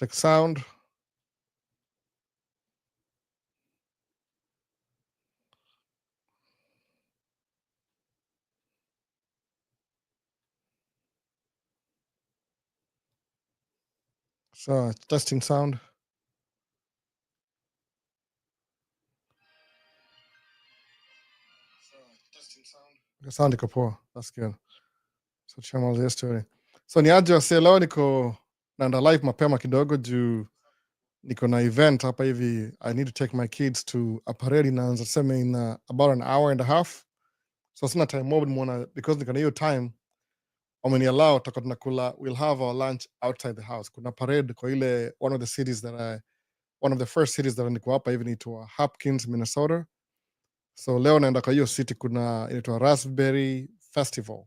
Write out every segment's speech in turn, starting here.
Check sound. So testing sound. Sound iko poa. That's good. So tushamaliza hiyo story. So niaje wase, leo niko naenda live mapema kidogo juu niko na event hapa hivi. I need to take my kids to a parade inaanza tuseme in about an hour and a half. So sina time mob nimeona because niko na hiyo time wameniallow tutakuwa tunakula, we'll have our lunch outside the house. Kuna parade kwa ile one of the first cities that niko hapa hivi inaitwa Hopkins, Minnesota. So leo naenda kwa hiyo city, kuna inaitwa Raspberry Festival.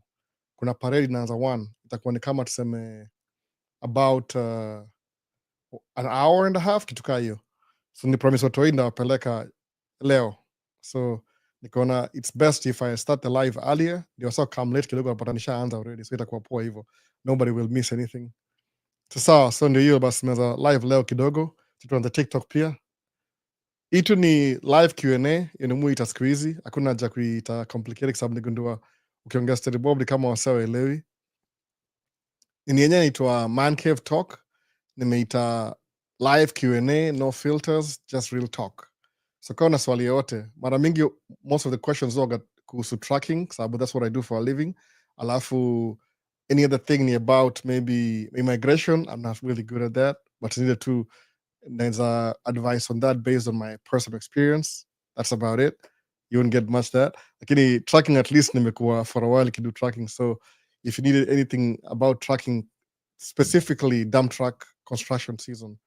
Kuna parade inaanza 1, itakuwa ni kama tuseme about an hour and a half kitu kaa hiyo. So ni promise watu wengi ndawapeleka leo. So nikaona it's best if I start the live earlier, ndio so come late kidogo napata nishaanza already, so itakuwa poa hivyo, nobody will miss anything. Sawa, so ndio hiyo basi, meza live leo kidogo, tunaanza TikTok pia. Itu ni live Q&A, inamuita siku hizi, hakuna haja kuita complicated kwa sababu nigundua ukiongea story bob kama wasawaelewi. Ni yenyewe inaitwa Man Cave Talk, nimeita live Q&A, no filters, just real talk. So kama na swali yote, mara mingi most of the questions huwa kuhusu tracking sababu that's what I do for a living. Alafu any other thing ni about maybe immigration, I'm not really good at that, but neither too there's advice on that based on my personal experience. That's about it. You won't get much that. Lakini tracking at least nimekuwa for a while do tracking. So if you needed anything about tracking, specifically dump truck construction season,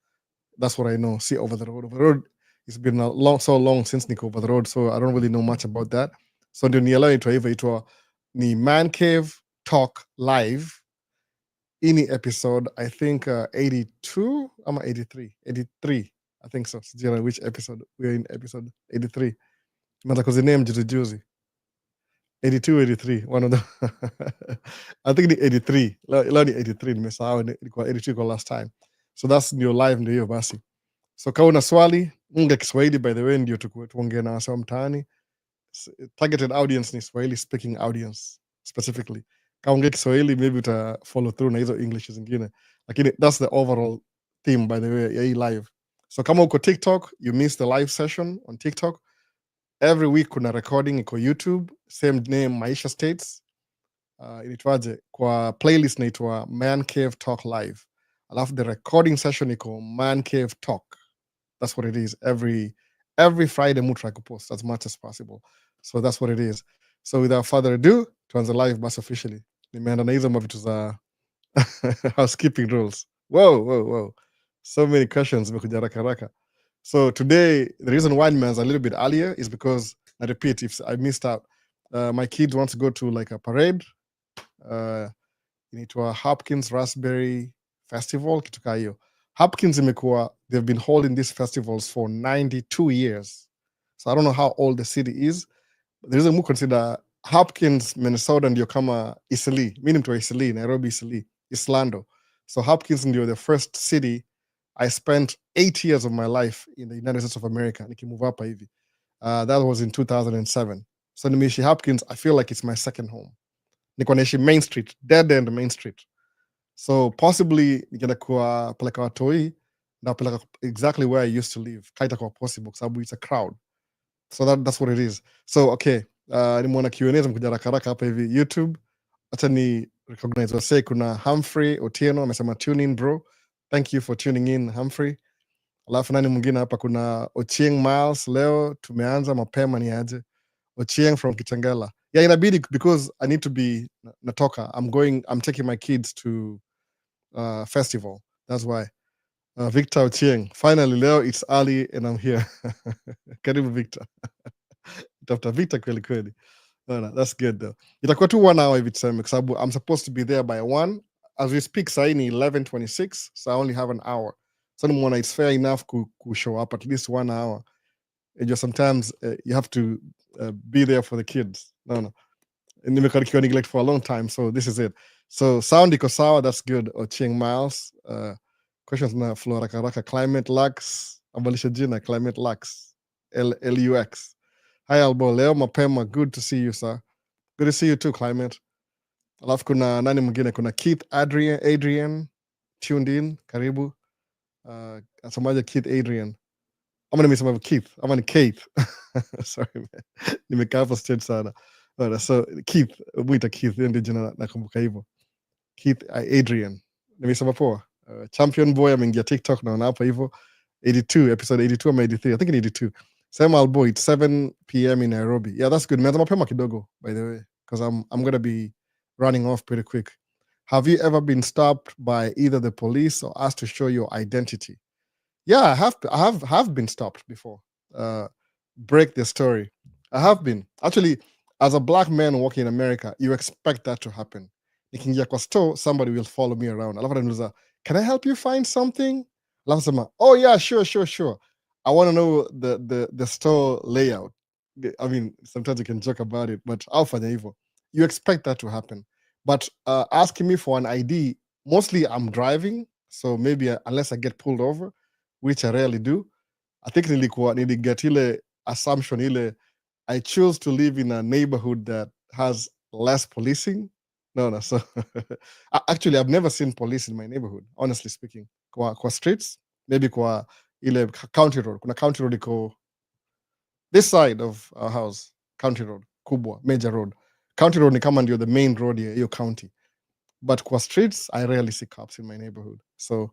that's what I know. See over the road. Over the road, it's been so long since niko over the road, so I don't really know much about that. So ndio nielewa itwa ni Man Cave Talk Live. Ini episode, I think 82 ama 83. 83, I think so. Sijui which episode. We're in episode 83. Mata kuziname juzi. 82, 83, one of them. I think the 83. Leo ni 83, nimesahau ilikuwa 82 kwa last time. So that's ndio live ndio hiyo basi. So kama una swali, unga Kiswahili by the way ndio tuongee na wasa mtaani. Targeted audience ni Swahili speaking audience specifically. Kama unge Kiswahili maybe uta follow through na hizo English zingine. Lakini that's the overall theme by the way ya hii live. So kama uko TikTok, you missed the live session on TikTok. Every week kuna recording iko YouTube, same name Maisha States. Inaitwaje kwa playlist inaitwa Man Cave Talk Live. Alafu the recording session iko Man Cave Talk. That's what it is. Every Friday mu try to post as much as possible. So that's what it is. So without further ado, tuanze live bus officially. Nimeenda na hizo mavitu za housekeeping rules. Whoa. So many questions zimekuja haraka. So today, the reason why I'm a little bit earlier is because, I repeat, if I missed out, my kids want to go to like a parade, into a Hopkins Raspberry Festival, kitu kaa hiyo. Hopkins imekuwa, they've been holding these festivals for 92 years. So I don't know how old the city is. But the reason we consider Hopkins, Minnesota ndio kama Isili. Mimi mtu wa Isili, Nairobi Isili, Islando. So Hopkins ndio the first city. I spent 8 years of my life in the United States of America. Nikimove hapa hivi. That was in 2007. So nimeishi Hopkins, I feel like it's my second home. Niko naishi Main Street, dead end Main Street. So possibly nikienda kuwapeleka watoi napeleka exactly where I used to live. Kaita kwa possible sababu it's a crowd. So that's what it is. So okay, nimeona Q&A zimekuja haraka hapa hivi YouTube. Acha ni recognize wase, kuna Humphrey Otieno amesema tune in bro. Thank you for tuning in Humphrey. Alafu nani mwingine hapa, kuna Ochieng Miles, leo tumeanza mapema ni aje. Ochieng from Kitengela. Yeah, inabidi because I need to be natoka. I'm taking my kids to festival. That's why. Victor Ochieng. Finally leo it's early and I'm here. Karibu Victor. Tafuta Victor kweli. No, that's good though. Itakuwa tu 1 hour hivi tuseme kwa sababu I'm supposed to be there by 1. As we speak sahi ni 11:26, so I only have an hour. So nimeona it's fair enough to show up at least 1 hour. And just sometimes you have to be there for the kids. No. Nimekarikiwa neglect for a long time, so this is it. So sound iko sawa, that's good. Ochieng Miles. questions na flow haraka. Climate Lux, abalisha jina Climate Lux, LUX. Hi Albo, leo mapema, good to see you sir. Good to see you too, Climate. Alafu kuna nani mwingine, kuna Keith Adrian tuned in, karibu. Asemaje Keith Adrian? Ama nimesema Keith, ama ni Keith. Sorry man. Nimekaa hapo stage sana. So Keith, mwita Keith, hiyo ndio jina nakumbuka hivyo. Keith Adrian. Nimesema poa. Champion Boy ameingia TikTok naona hapa hivyo. 82, episode 82 ama 83. I think it's 82. Sema Albo, it's 7 p.m. in Nairobi. Yeah, that's good. Meanza mapema kidogo, by the way, because I'm going to be running off pretty quick. Have you ever been stopped by either the police or asked to show your identity? Yeah, I have been stopped before. Break the story. I have been. Actually, as a black man working in America, you expect that to happen. Nikiingia kwa store, somebody will follow me around. Alafu ananiuliza, can I help you find something? Alafu sema, oh yeah, sure. I want to know the store layout. I mean, sometimes you can joke about it, but fanya hivyo. You expect that to happen. But asking me for an ID, mostly I'm driving, so maybe unless I get pulled over, which I rarely do, I think niliget ile assumption ile I choose to live in a neighborhood that has less policing. No. So actually, I've never seen police in my neighborhood, honestly speaking. Kwa streets, maybe kwa ile county road. Kuna county road iko this side of our house, county road, kubwa, major road. County road ni kama ndio the main road ya hiyo county. But kwa streets, I rarely see cops in my neighborhood. So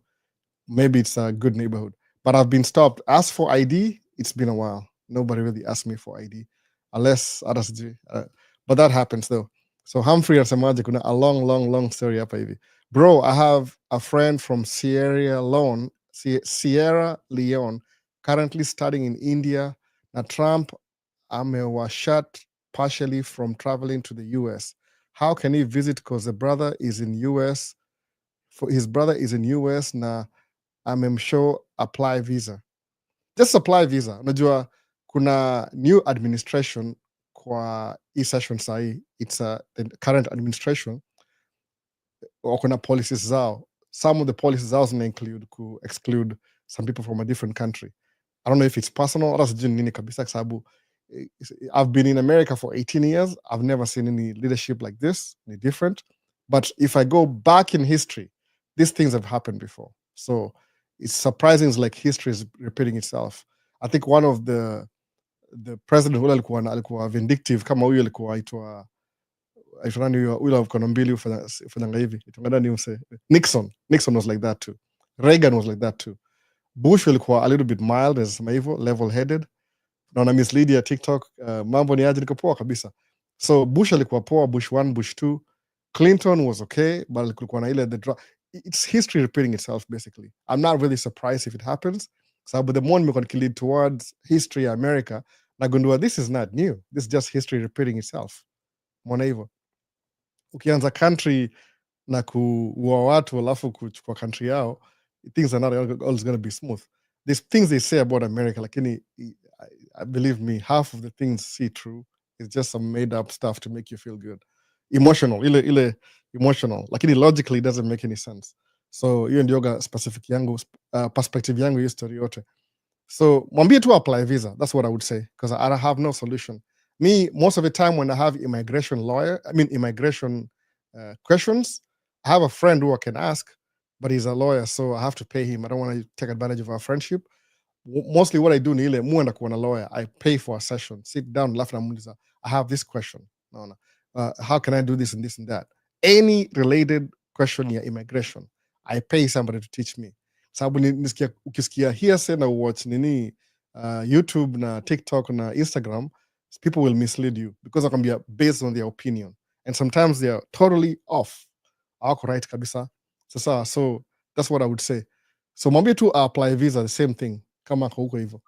maybe it's a good neighborhood. But I've been stopped. As for ID, it's been a while. Nobody really asked me for ID. Unless others do. But that happens though. So Humphrey anasemaje, kuna a long story hapa hivi. Bro, I have a friend from Sierra Leone, currently studying in India. Na Trump amewashat partially from traveling to the US. How can he visit? Because the brother is in US. His brother is in US na amemshow apply visa. Just apply visa. Unajua kuna new administration kwa hii session sahi. It's the current administration. Kuna policies zao. Some of the policies zao zina exclude some people from a different country. I don't know if it's personal or sijui nini kabisa kwa sababu I've been in America for 18 years. I've never seen any leadership like this, any different. But if I go back in history, these things have happened before. So it's surprising. It's like history is repeating itself. I think one of the president who alikuwa vindictive kama huyo alikuwa aitwa nani huyo mkono mbili ufanya hivi. Nixon was like that too. Reagan was like that too. Bush alikuwa a little bit mild as hivyo, level-headed. Naona mislead ya TikTok, mambo ni aje, niko poa kabisa. So Bush alikuwa poa, Bush 1, Bush 2. Clinton was okay, but kulikuwa na ile it's history repeating itself basically. I'm not really surprised if it happens. So but the more nimekuwa lead towards history America, nagundua this is not new. This is just history repeating itself. Mwana hivyo. Ukianza country na kuua watu alafu kuchukua country yao, things are not always going to be smooth. These things they say about America, lakini believe me, half of the things see true is just some made up stuff to make you feel good. Emotional, ile emotional, lakini logically it doesn't make any sense. So hiyo ndio specific yangu, perspective yangu hiyo story yote. So mwambie tu apply visa. That's what I would say, because I have no solution. Me, most of the time when I have immigration questions, I have a friend who I can ask, but he's a lawyer, so I have to pay him. I don't want to take advantage of our friendship. Mostly what I do ni ile muenda kuwa na lawyer. I pay for a session, sit down, lafu namuuliza, I have this question. No. How can I do this and this and that? Any related question ya immigration, I pay somebody to teach me. Sababu ukisikia hearsay na watch nini YouTube na TikTok na Instagram, people will mislead you because wakwambia based on their opinion. And sometimes they are totally off. Hawako right kabisa. So that's what I would say. So mwambie tu apply visa, the same thing. Kama huko hivyo.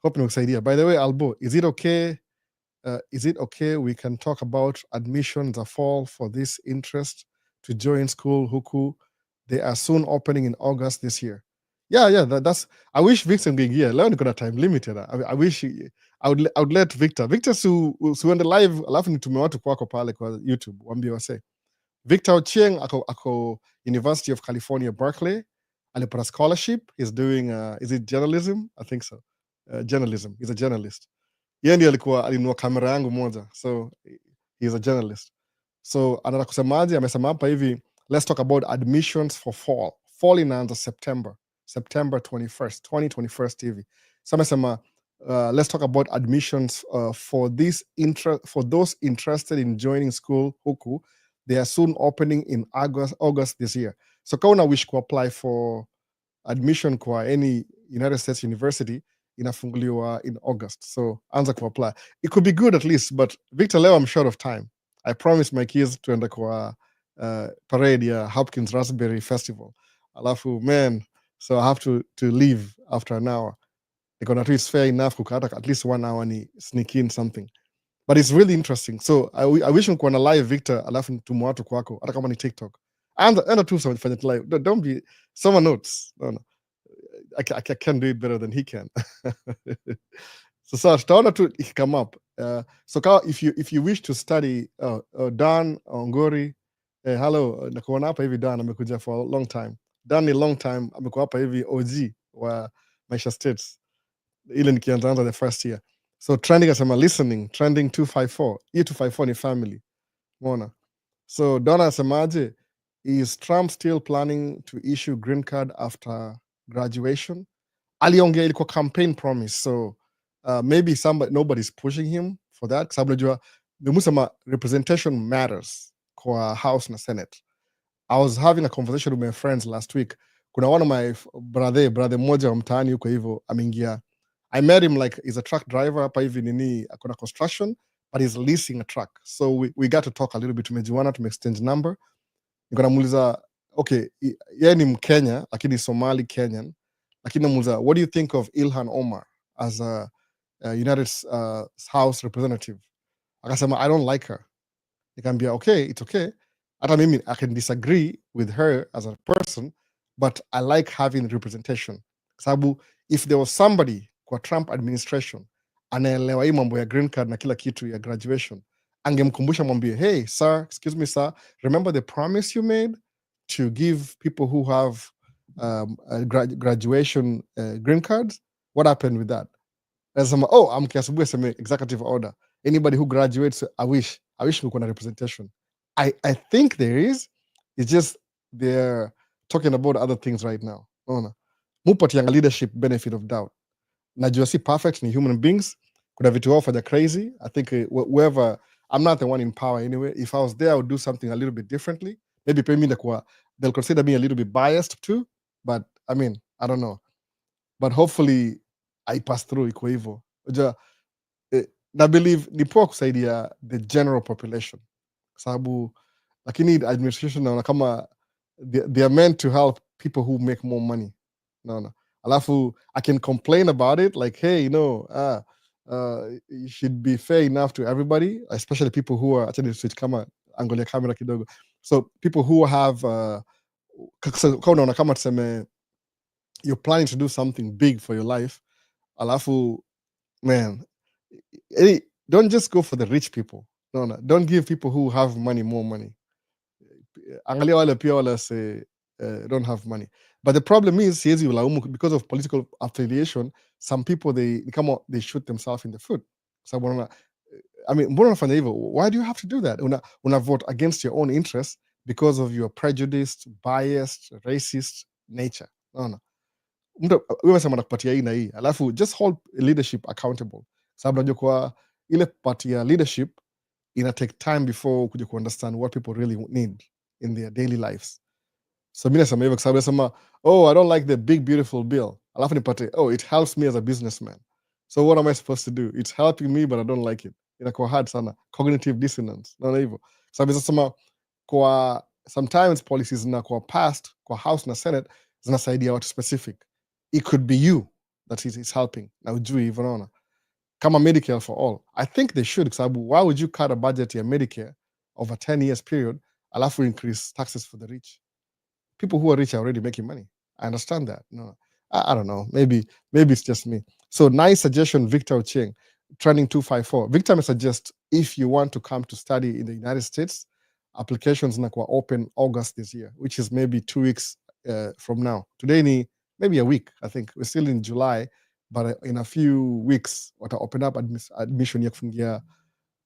Hope nimekusaidia. By the way, Albo, is it okay we can talk about admissions a fall for this interest to join school huku? They are soon opening in August this year. Yeah, that's I wish Victor ngeingia. Leo niko na time limited. I wish I would let Victor suende live alafu nitume watu kwako pale kwa YouTube waambie wase. Victor Ochieng ako University of California Berkeley. alipata scholarship. He's doing is it journalism? I think so. Journalism. He's a journalist. Yeye ndiye alinunua kamera yangu moja, so he's a journalist. So anataka kusemaje, amesema hapa hivi, let's talk about admissions for fall inaanza September 21st 2021 hivi. So amesema let's talk about admissions for those interested in joining school huku. They are soon opening in August this year. So kama una wish to apply for admission kwa any United States university, inafunguliwa in August. So anza ku apply. It could be good at least, but Victor, leo I'm short of time. I promised my kids tuende kwa parade ya Hopkins Raspberry Festival. Alafu, man, so I have to leave after an hour. Because at least fair enough kukata at least 1 hour ni sneak in something. But it's really interesting. So I wish nikuwa na live Victor, alafu tumu watu kwako, hata kama ni TikTok. And tu fanya live. Don't be someone notes. No. I can do it better than he can. So tutaona tu come up. So if you wish to study Dan Ongori, hello, nakuona hapa hivi Dan amekuja for a long time. Dan ni long time, amekuwa hapa hivi OG wa Maisha States. Ile nikianza the first year. So trending asema listening, trending 254. Hii 254 ni family. Umeona? So Donna asemaje, is Trump still planning to issue green card after graduation? Aliongea ilikuwa campaign promise. So maybe nobody's pushing him for that. Sababu najua nimusema representation matters kwa House na Senate. I was having a conversation with my friends last week. Kuna one of my brother mmoja wa mtaani yuko hivyo ameingia. I met him like he's a truck driver hapa hivi nini akona construction, but he's leasing a truck. So we got to talk a little bit, tumejuana, exchange number. Nikamuuliza, okay, yeye ni Mkenya lakini Somali Kenyan. Lakini namuuliza, what do you think of Ilhan Omar as a United House representative? Akasema, I don't like her. Nikamwambia, okay, it's okay. Hata mimi I can disagree with her as a person, but I like having representation. Sababu if there was somebody kwa Trump administration anaelewa hii mambo ya green card na kila kitu ya graduation, angemkumbusha mwambie, hey sir, excuse me sir, remember the promise you made to give people who have graduation green cards? What happened with that? Nasema, oh, amkiasubuhi aseme executive order, anybody who graduates, I wish kulikuwa na representation. I think there is. It's just they're talking about other things right now. Mupatianga leadership benefit of doubt. Najua si perfect, ni human beings. Kuna vitu wao fanya crazy. I think whoever, I'm not the one in power anyway. If I was there, I would do something a little bit differently. Maybe they'll consider me a little bit biased too. But I mean, I don't know. But hopefully I pass through iko hivyo. Na believe ni poa kusaidia the general population. Sababu lakini administration naona kama they are meant to help people who make more money. No. Alafu I can complain about it like, hey, you should be fair enough to everybody, especially people who are actually switch kama angolia camera kidogo. So people who have unaona kama tuseme you're planning to do something big for your life. Alafu, man, don't just go for the rich people. No. Don't give people who have money more money. Angalia wale pia wale say don't have money. But the problem is, because of political affiliation, some people they shoot themselves in the foot. So I mean, why do you have to do that? Una vote against your own interests because of your prejudiced, biased, racist nature. No. Nakupatia hii na hii. Alafu just hold leadership accountable. Sababu najua kwa ile party ya leadership ina take time before kuja ku understand what people really need in their daily lives. So mimi nasema hivyo kwa sababu nasema, oh, I don't like the big beautiful bill. Alafu nipate, oh, it helps me as a businessman. So what am I supposed to do? It's helping me but I don't like it. Inakuwa hard sana. Cognitive dissonance. Naona hivyo. Sababu nasema kwa sometimes policies zinakuwa passed kwa House na Senate zinasaidia watu specific. It could be you that is helping. Na ujui hivyo naona. Kama Medicare for all. I think they should. Sababu why would you cut a budget ya Medicare over 10 years period alafu increase taxes for the rich? People who are rich are already making money. I understand that. No, I don't know. Maybe it's just me. So nice suggestion, Victor Ocheng, trending 254. Victor may suggest if you want to come to study in the United States, applications are open August this year, which is maybe 2 weeks from now. Today ni maybe a week. I think we're still in July, but in a few weeks wata open up admission ya kufungia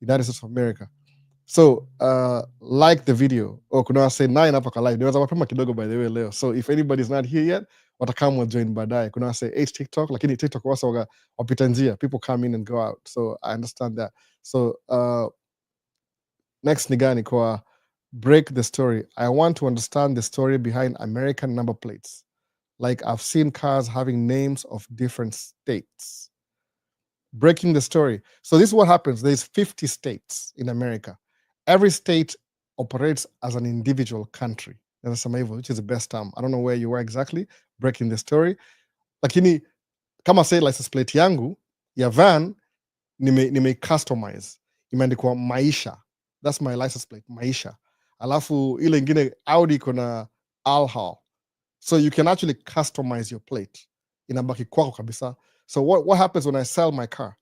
United States of America. So like the video. Kuna wase 9 hapa kwa live. Niweza mapema kidogo by the way leo. So if anybody's not here yet, watakama join baadaye. Kuna wase 8 TikTok, lakini TikTok wasa wapita njia. People come in and go out. So I understand that. So next ni gani kwa break the story. I want to understand the story behind American number plates. Like I've seen cars having names of different states. Breaking the story. So this is what happens. There's 50 states in America. Every state operates as an individual country. Which is the best term. I don't know where you were exactly. Breaking the story. Lakini kama say license plate yangu ya van nime customize. Imeandikwa Maisha. That's my license plate, Maisha. Alafu ile ingine Audi kuna Alhal. So you can actually customize your plate. Inabaki kwako kabisa. So what happens when I sell my car?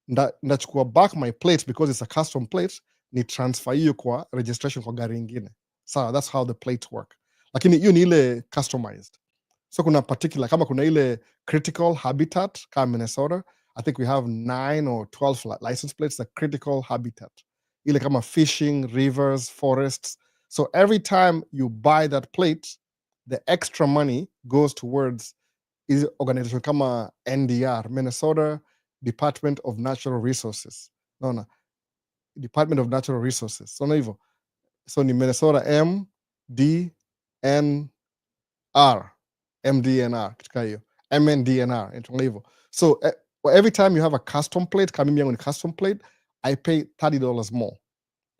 Ndachukua back my plate because it's a custom plate, ni transfer hiyo kwa registration kwa gari ingine. So that's how the plates work. Lakini hiyo ni ile customized. So kuna particular, kama kuna ile critical habitat kama Minnesota, I think we have 9 or 12 license plates, the critical habitat. Ile kama fishing, rivers, forests. So every time you buy that plate, the extra money goes towards is organization kama NDR, Minnesota Department of Natural Resources. No. Department of Natural Resources. So na hivyo. So ni Minnesota MDNR. MDNR. Kitika hiyo. MNDNR. Intonga hivyo. So every time you have a custom plate, kama mimi yangu ni custom plate, I pay $30 more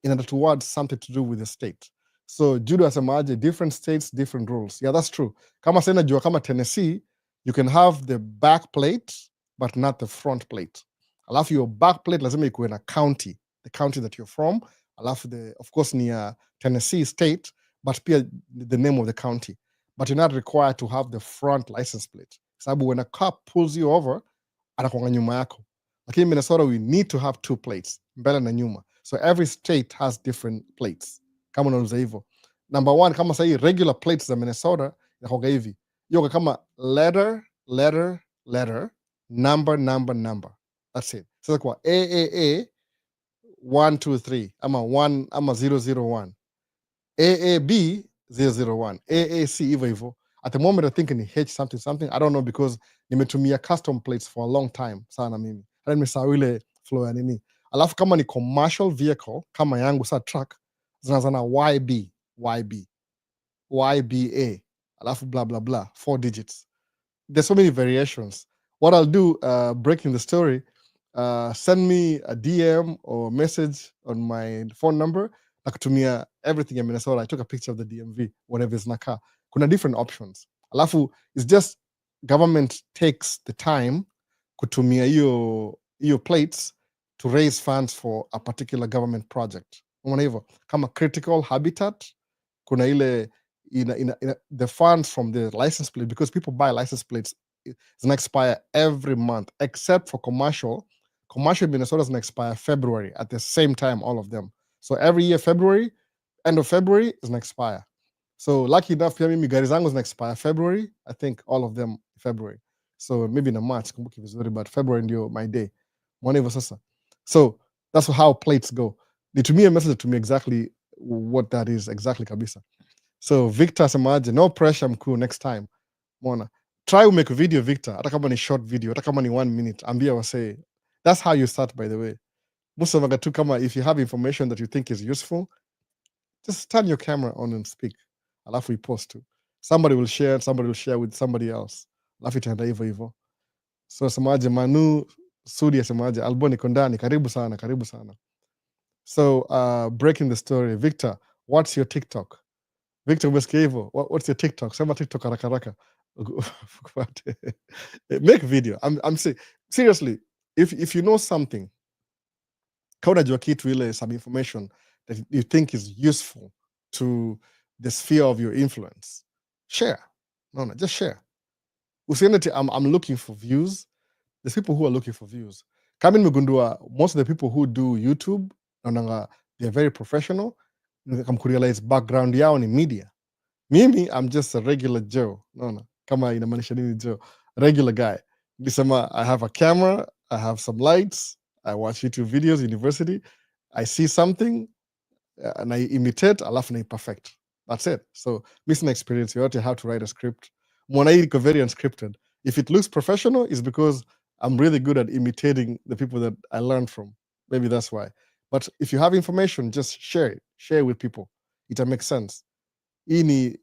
in order towards something to do with the state. So Judo asemaje, different states, different rules. Yeah, that's true. Kama sena jua kama Tennessee, you can have the back plate, but not the front plate. Alafu your back plate lazima ikuwe na county, the county that you're from. Alafu of course ni Tennessee state, but pia the name of the county. But you're not required to have the front license plate. Sababu when a cop pulls you over, anakuanga nyuma yako. Lakini in Minnesota, we need to have 2 plates, mbele na nyuma. So every state has different plates. Kama unauza hivyo. Number 1, kama sahi regular plates za Minnesota, inakuanga hivi. Yoga kama letter, number. That's it. Sasa kwa AAA 123 ama 1 ama 001. AAB 001. AAC hivyo. At the moment I think ni H something. I don't know because nimetumia custom plates for a long time sana mimi. Hata nimesahau ile flow ya nini. Alafu kama ni commercial vehicle kama yangu sa truck zinazana YBA. Alafu blah blah blah 4 digits. There's so many variations. What I'll do, breaking the story, send me a DM or message on my phone number. Nakutumia everything in Minnesota. I took a picture of the DMV, whatever is naka. Kuna different options. Alafu, it's just government takes the time kutumia iyo plates to raise funds for a particular government project. Unaona hivyo? Kama critical habitat, kuna ile the funds from the license plate, because people buy license plates, it's gonna expire every month, except for commercial. Commercial in Minnesota is gonna expire February at the same time, all of them. So every year, February, end of February is gonna expire. So lucky enough, pia mimi gari zangu zina expire February. I think all of them February. So maybe in a March, kumbuki vizuri, but February ndio my day. Mwone hivyo sasa. So that's how plates go. Nitumie message to me exactly what that is, exactly kabisa. So Victor asemaje, no pressure mkuu, next time. Mwana. Try to make a video, Victor. Hata kama ni short video, hata kama ni 1 minute. Ambia wase. That's how you start, by the way. Most of them kama if you have information that you think is useful, just turn your camera on and speak. Alafu post too. Somebody will share with somebody else. Alafu itaenda hivyo hivyo. So asemaje, Manu Sudi asemaje, Alboni Kondani, karibu sana. So breaking the story, Victor, what's your TikTok? Victor umesikia hivyo? What's your TikTok? Sema TikTok haraka. Make video. I'm saying seriously, if you know something, kama unajua kitu ile, some information that you think is useful to the sphere of your influence, share. No, just share. Usiende I'm looking for views. There's people who are looking for views. Kama nimegundua most of the people who do YouTube, they're very professional. Kamkurealize background yao ni media. Mimi, I'm just a regular Joe. No. Kama inamaanisha nini Joe? Regular guy. Nisema, I have a camera, I have some lights, I watch YouTube videos, university. I see something, and I imitate, alafu na perfect. That's it. So, missing experience, you ought to how to write a script. Mwana iko very unscripted. If it looks professional, it's because I'm really good at imitating the people that I learned from. Maybe that's why. But if you have information, just share it. Share it with people. It makes sense. Ini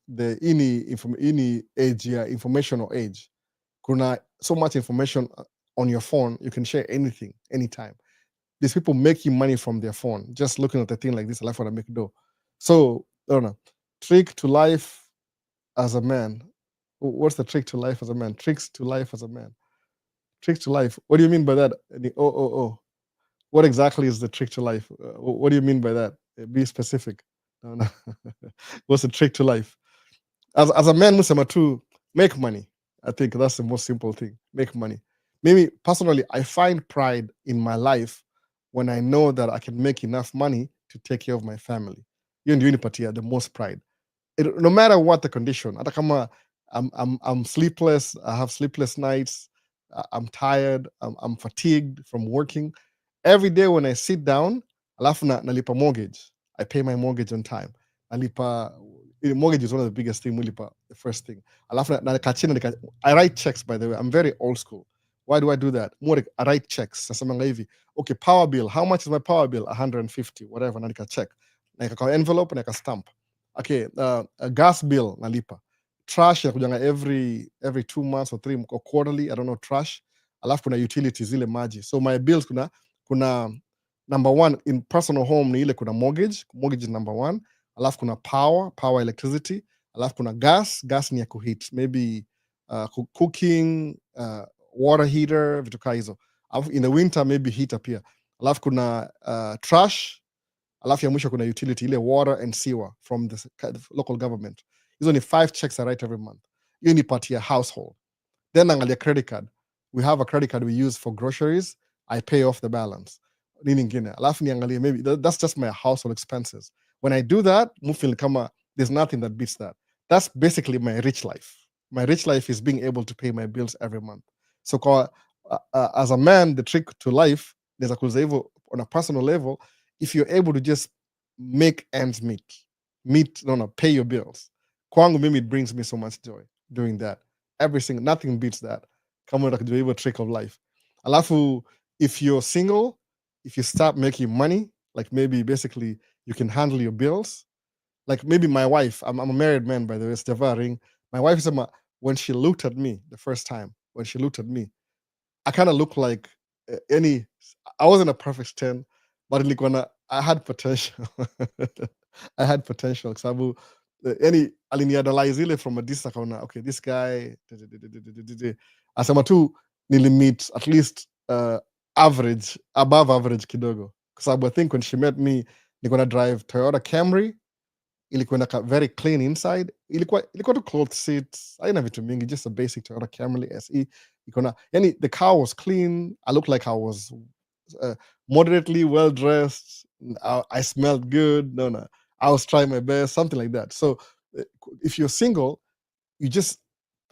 age ya informational age. Kuna so much information on your phone, you can share anything, anytime. These people making money from their phone, just looking at the thing like this, life want to make dough. So, I don't know. Trick to life as a man. What's the trick to life as a man? Tricks to life as a man. Tricks to life. What do you mean by that? Oh. What exactly is the trick to life? What do you mean by that? Be specific. No. What's the trick to life? As a man, musema tu, make money. I think that's the most simple thing. Make money. Maybe personally, I find pride in my life when I know that I can make enough money to take care of my family. You ndio unipatia the most pride. No matter what the condition. Hata kama I'm sleepless, I have sleepless nights, I'm tired, I'm fatigued from working. Every day when I sit down, alafu nalipa mortgage. I pay my mortgage on time. Nalipa mortgage is one of the biggest thing. Mulipa the first thing. Alafu I write checks, by the way. I'm very old school. Why do I do that? I write checks. Nasemanga hivi, okay, power bill. How much is my power bill? 150, whatever. Nanika check. Naika kwa envelope, naika stamp. Okay, a gas bill nalipa. Trash yakujanga every 2 months or 3 or quarterly. I don't know, trash. Alafu kuna utilities zile maji. So my bills kuna number one in personal home ni ile kuna mortgage is number one, alafu kuna power electricity, alafu kuna gas ni ya kuheat, maybe cooking, water heater, vitu kaa hizo. In the winter maybe heater pia, alafu kuna trash, alafu ya mwisho kuna utility ile water and sewer from the local government. Hizo ni 5 checks I write every month. Hiyo ni part ya household. Then angalia credit card. We have a credit card we use for groceries. I pay off the balance. Nini ingine? Alafu niangalie, maybe that's just my household expenses. When I do that, mufil kama there's nothing that beats that. That's basically my rich life. My rich life is being able to pay my bills every month. So as a man, the trick to life, there's a hivyo on a personal level, if you're able to just make ends meet, pay your bills. Kwangu mimi, it brings me so much joy doing that. Nothing beats that. Kama unakujua hivyo trick of life. Alafu, if you're single, if you start making money, like maybe basically you can handle your bills. Like maybe my wife, I'm a married man, by the way, Stavaring. My wife said, when she looked at me the first time, I kind of looked like I wasn't a perfect 10, but I had potential. I had potential. Kwa sababu aliniidolize ile from a distance, akaona, okay, this guy, asema tu nilimit at least above average kidogo. Kwa sababu I think when she met me, nilikuwa na drive Toyota Camry, ilikuwa na very clean inside, ilikuwa tu cloth seats, haina vitu mingi, just a basic Toyota Camry SE. The car was clean. I looked like I was moderately well dressed. I smelled good. No, I was trying my best, something like that. So if you're single, you just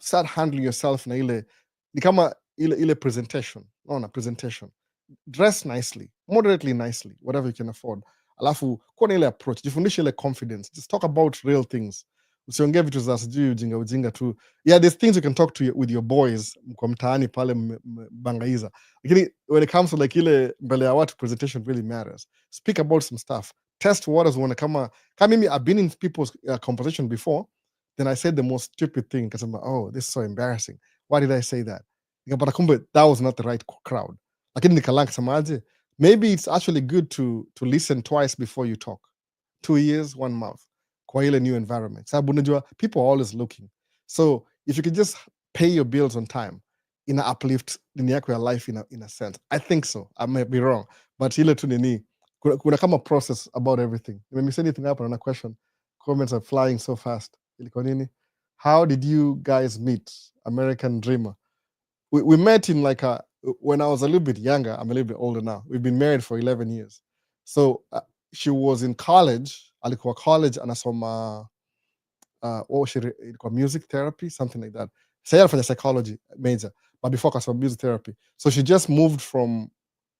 start handling yourself na ile ni kama ile presentation. Presentation. Dress nicely, moderately nicely, whatever you can afford. Alafu kuwa na ile approach, jifundishe ile confidence. Just talk about real things. Usiongee vitu za sijui ujinga tu. Yeah, there's things you can talk with your boys mko mtaani pale bangaiza. Lakini when it comes to like ile mbele ya watu, presentation really matters. Speak about some stuff. Test waters when kama mimi, I've been in people's conversation before, then I said the most stupid thing because I'm like, oh, this is so embarrassing. Why did I say that? Nikapata kumbe that was not the right crowd. Lakini nikalanga samaje, maybe it's actually good to listen twice before you talk. 2 years, 1 month. Kwa ile new environment. Sababu unajua people are always looking. So if you could just pay your bills on time, ina uplift nini yako ya life in a sense. I think so. I might be wrong. But ile tu nini, kuna kama process about everything. When you say anything happen on a question, comments are flying so fast. Ilikuwa nini? How did you guys meet? American Dreamer. We met in when I was a little bit younger. I'm a little bit older now. We've been married for 11 years. So she was in college. Alikuwa college anasoma what was she ilikuwa music therapy, something like that. Sasa anafanya psychology major, but before akasoma music therapy. So she just moved from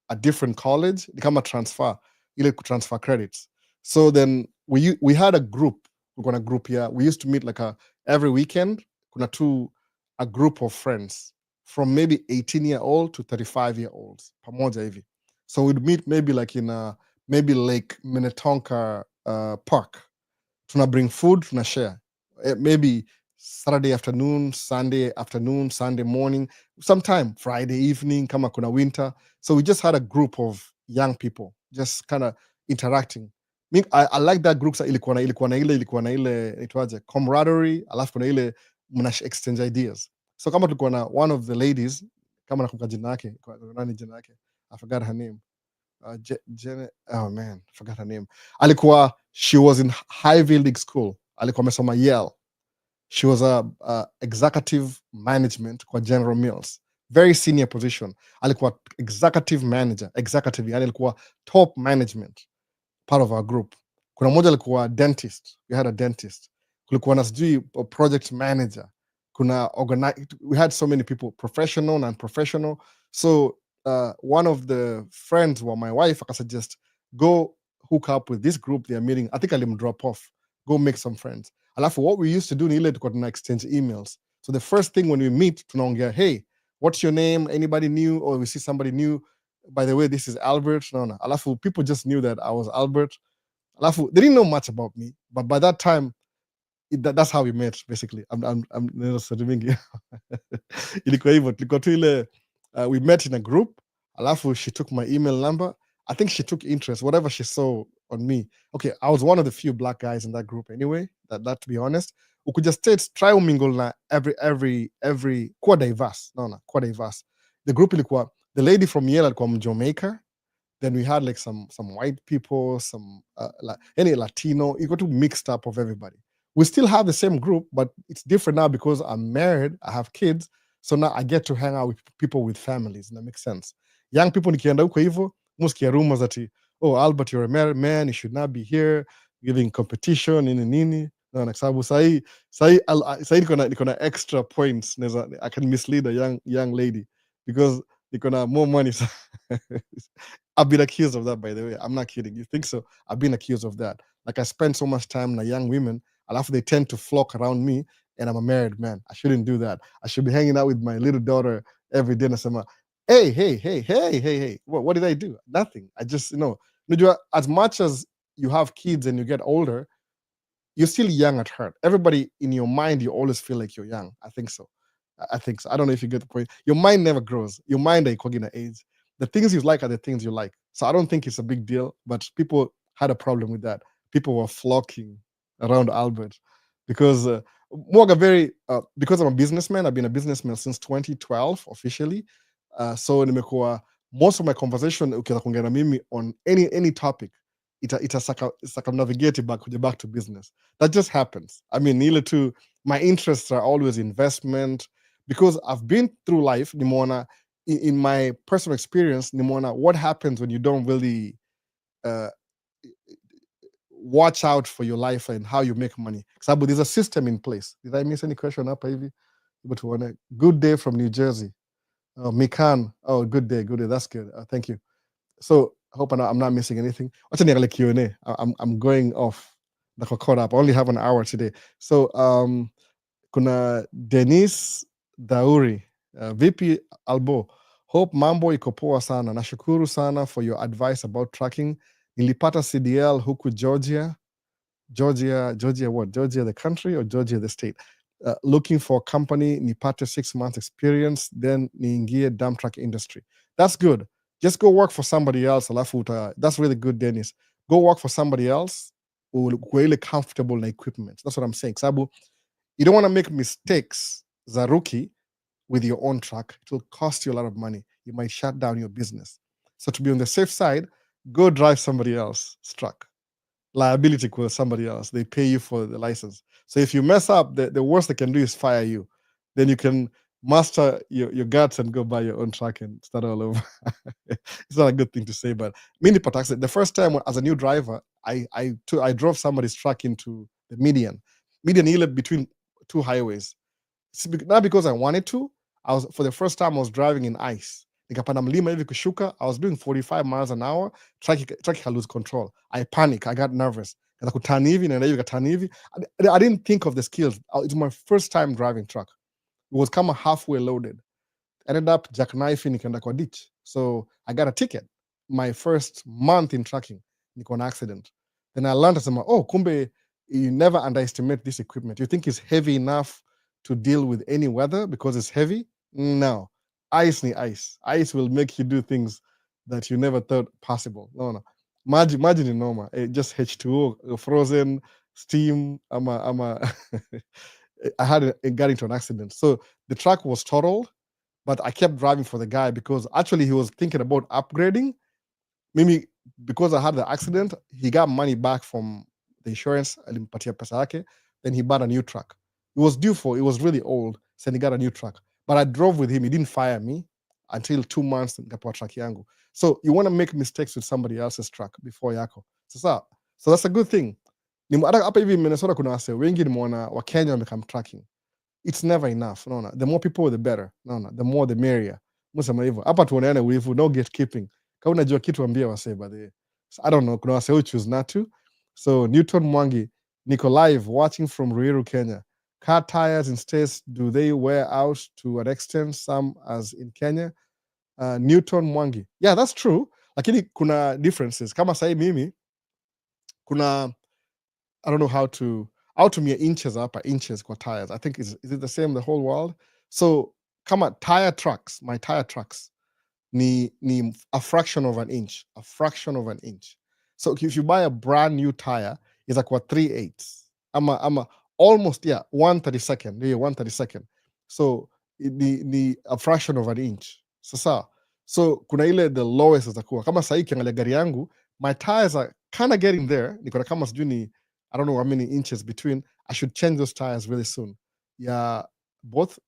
a different college, ni kama transfer, ile transfer credits. So then we had a group, we're gonna group here. We used to meet like every weekend. Kuna a group of friends from maybe 18-year-old to 35-year-olds pamoja hivi. So we'd meet maybe like in maybe Lake Minnetonka Park. Tuna bring food, tuna share. Maybe Saturday afternoon, Sunday morning, sometime Friday evening, kama kuna winter. So we just had a group of young people just kind of interacting. I like that group. Ilikuwa na ile itwaje camaraderie, alafu kuna ile mna exchange ideas. So kama tulikuwa na one of the ladies, kama nakumbuka jina yake, nani jina yake? I forgot her name. Oh man, forgot her name. She was in Ivy League school. Alikuwa amesoma Yale. She was a executive management kwa General Mills, very senior position. Alikuwa executive manager, yani alikuwa top management, part of our group. Kuna moja alikuwa dentist, we had a dentist. Kulikuwa na sijui project manager. We had so many people, professional and non-professional. So one of the friends were my wife akasuggest, go hook up with this group they are meeting. I think I'll drop off, go make some friends. Alafu what we used to do ni ile tulikuwa tuna exchange emails. So the first thing when we meet tunaongea, hey, what's your name, anybody new, or we see somebody new, by the way, this is Albert. No. Alafu people just knew that I was Albert. Alafu they didn't know much about me, but by that time that's how we met basically. Ilikuwa hivyo, tulikuwa tu ile we met in a group. Alafu she took my email number. I think she took interest, whatever she saw on me. Okay, I was one of the few black guys in that group anyway, that to be honest. Ukuja states try umingle na every kwa diverse. Kwa diverse. The group ilikuwa, the lady from Yale alikuwa Jamaica. Then we had like some white people, some any Latino. It got too mixed up of everybody. We still have the same group, but it's different now because I'm married, I have kids. So now I get to hang out with people with families, and that makes sense. Young people nikienda huko hivyo, musikia rumors that, oh, Albert, you're a married man, you should not be here, giving competition, nini. No, kwa sababu sahi niko na extra points. I can mislead a young lady because niko na more money. I've been accused of that, by the way. I'm not kidding. You think so? I've been accused of that. Like I spend so much time with young women, and after they tend to flock around me, and I'm a married man. I shouldn't do that. I should be hanging out with my little daughter every day. And I'm like, hey. What did I do? Nothing. I just, as much as you have kids and you get older, you're still young at heart. Everybody in your mind, you always feel like you're young. I think so. I don't know if you get the point. Your mind never grows. Your mind ain't in age. The things you like are the things you like. So I don't think it's a big deal, but people had a problem with that. People were flocking around Albert because because I'm a businessman. I've been a businessman since 2012 officially. So most of my conversation ukianza kuongea na mimi on any topic, ita circumnavigate back to business. That just happens. I mean, my interests are always investment, because I've been through life, Nimona, in my personal experience, Nimona, what happens when you don't really watch out for your life and how you make money. Because there's a system in place. Did I miss any question up, Ivy? Good day from New Jersey. Oh, Mikan. Oh, good day. That's good. Thank you. So I hope I'm not missing anything. I'm going off. Caught up. I only have an hour today. So kuna Denise Dauri, VP Albo. Hope mambo iko poa sana. Nashukuru sana for your advice about tracking. Nilipata CDL huku Georgia what? Georgia the country or Georgia the state? Looking for a company, nipate 6 months experience, then niingie dump truck industry. That's good. Just go work for somebody else. That's really good, Dennis. Go work for somebody else who really comfortable in equipment. That's what I'm saying. Sabu, you don't want to make mistakes, Zaruki, with your own truck. It will cost you a lot of money. You might shut down your business. So to be on the safe side, go drive somebody else's truck. Liability with somebody else. They pay you for the license. So if you mess up, the worst they can do is fire you. Then you can master your guts and go buy your own truck and start all over. It's not a good thing to say, but mini taxi. The first time as a new driver, I drove somebody's truck into the median. median ile between two highways. Not because I wanted to. For the first time I was driving in ice. Nikapanda mlima hivi kushuka. I was doing 45 miles an hour. Truck lose control. I panic. I got nervous. I didn't think of the skills. It's my first time driving truck. It was kama halfway loaded. Ended up jackknifing nikaenda kwa ditch. So I got a ticket. My first month in trucking, niko na accident. Then I learned kumbe you never underestimate this equipment. You think it's heavy enough to deal with any weather because it's heavy? No. Ice ni ice. Ice will make you do things that you never thought possible. No. Imagine in normal. Just H2O, frozen, steam. I got into an accident. So the truck was totaled, but I kept driving for the guy because actually he was thinking about upgrading. Maybe because I had the accident, he got money back from the insurance, alimpatia pesa yake, then he bought a new truck. It was really old, so he got a new truck. But I drove with him, he didn't fire me until 2 months nikapewa truck yangu. So you want to make mistakes with somebody else's truck before yako. So that's a good thing. Hapa hivi Minnesota kuna wase wengi nimeona wa Kenya wamekam trucking. It's never enough. No. The more people, the better. No. The more, the merrier. Musema hivyo. Hapa tuoneane wivu, no gatekeeping. Kama unajua kitu ambia wase by the way. I don't know, kuna wase who choose not to. So Newton Mwangi, niko live watching from Ruiru, Kenya. Car tires in states, do they wear out to an extent, some as in Kenya? Newton Mwangi. Yeah, that's true. Lakini kuna differences. Kama sahi mimi, kuna, I don't know how to measure inches kwa tires. I think is it the same the whole world? So my tire trucks ni a fraction of an inch. So if you buy a brand new tire, it's like what 3/8. I'm almost 1/32. Yeah, 1/32. So ni a fraction of an inch. So kuna ile the lowest itakuwa. Kama sahi kiangalia gari yangu, my tires are kind of getting there. Niko na kama sijui ni I don't know how many inches between. I should change those tires really soon. Yeah, both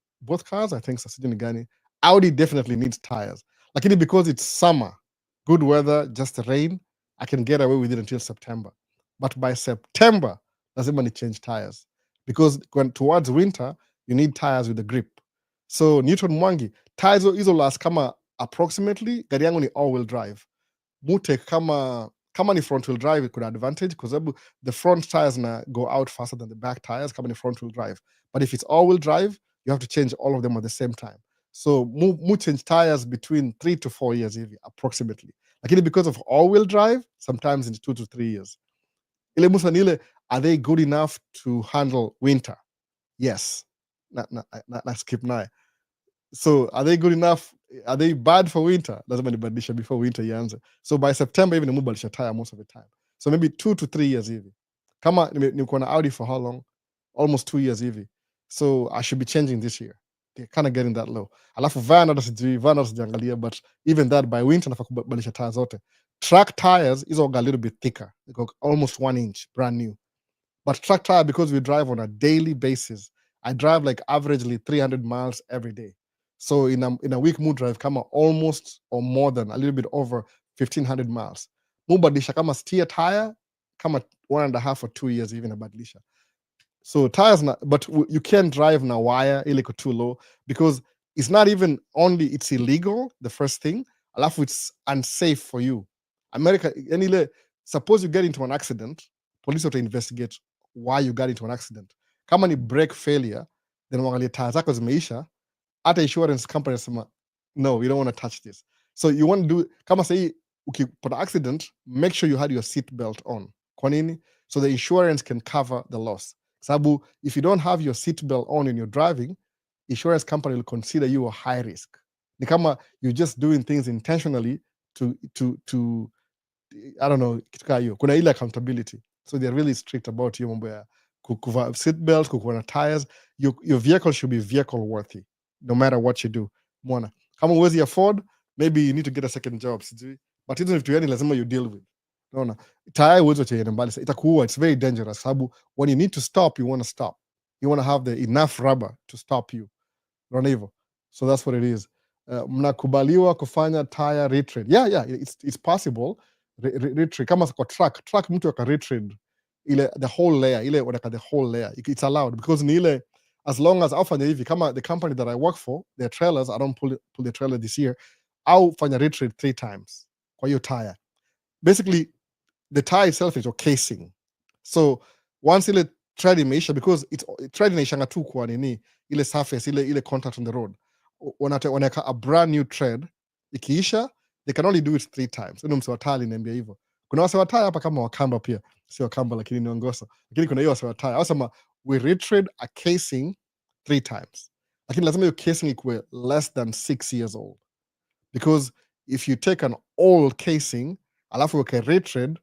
cars, I think sasijui ni gani. Audi definitely needs tires. Lakini because it's summer, good weather, just rain, I can get away with it until September. But by September, lazima ni change tires. Because when towards winter, you need tires with a grip. So Newton Mwangi, tires hizo last kama approximately, gari yangu ni all-wheel drive. Mute kama ni front-wheel drive, it could advantage because the front tires na go out faster than the back tires kama ni front-wheel drive. But if it's all-wheel drive, you have to change all of them at the same time. So mu change tires between 3 to 4 years hivi, approximately. Lakini because of all-wheel drive, sometimes in 2 to 3 years. Ile musa nile, are they good enough to handle winter? Yes. Na skip naye. So are they good enough? Are they bad for winter? Lazima nibadilisha before winter ianze. So by September even nimebadilisha tire most of the time. So maybe 2 to 3 years hivi. Kama niko na Audi for how long? Almost 2 years hivi. So I should be changing this year. They're kind of getting that low. Alafu van sijaangalia, but even that by winter nafaa kubadilisha tires zote. Truck tires is a little bit thicker. They go almost 1 inch, brand new. But truck tire, because we drive on a daily basis, I drive like averagely 300 miles every day. So in a week, mu drive kama almost or more than a little bit over 1,500 miles. Mu badilisha kama steer tire, kama 1.5 or 2 years even abadilisha. So tires, but you can't drive na wire ili too low because it's not even only it's illegal, the first thing, alafu it's unsafe for you. America, suppose you get into an accident, police will investigate why you got into an accident. Kama ni brake failure, then wangalia tires zako zimeisha, hata insurance company nasema, no, we don't want to touch this. So you want to do, kama sahi, ukipata accident, make sure you had your seat belt on. Kwa nini? So the insurance can cover the loss. Sabu, if you don't have your seat belt on when you're driving, insurance company will consider you a high risk. Ni kama you're just doing things intentionally to I don't know, kitu kaa hiyo. Kuna ile accountability. So they're really strict about hiyo mambo ya kukuva seat belt, kukuwa na tires. Your vehicle should be vehicle worthy, no matter what you do. Mwana. Kama huwezi afford, maybe you need to get a second job. But hizo vitu yani lazima you deal with. Unaona? Tire huwezi wacha mbali. Itakuwa, it's very dangerous. Sababu when you need to stop, you want to stop. You want to have the enough rubber to stop you. Unaona hivyo? So that's what it is. Mnakubaliwa kufanya tire retread. Yeah, it's possible. Retread kama kwa truck mtu aka retread the whole layer, ile wanaka the whole layer. It's allowed because ni ile, as long as aufanya hivi, kama the company that I work for, their trailers, I don't pull the trailer this year, au fanya retread 3 times kwa hiyo tire. Basically, the tire itself is your casing. So once ile tread imeisha, because tread inaishanga tu kwa nini, ile surface, ile contact on the road, wanaweka a brand new tread, ikiisha they can only do it 3 times. Ndio mse wa tire aliniambia hivyo. Kuna wase wa tire hapa kama Wakamba pia, sio Wakamba lakini ni Ongosa, lakini kuna hiyo wase wa tire wasema we retread a casing 3 times, lakini lazima hiyo casing ikuwe less than 6 years old, because if you take an old casing alafu weke retread,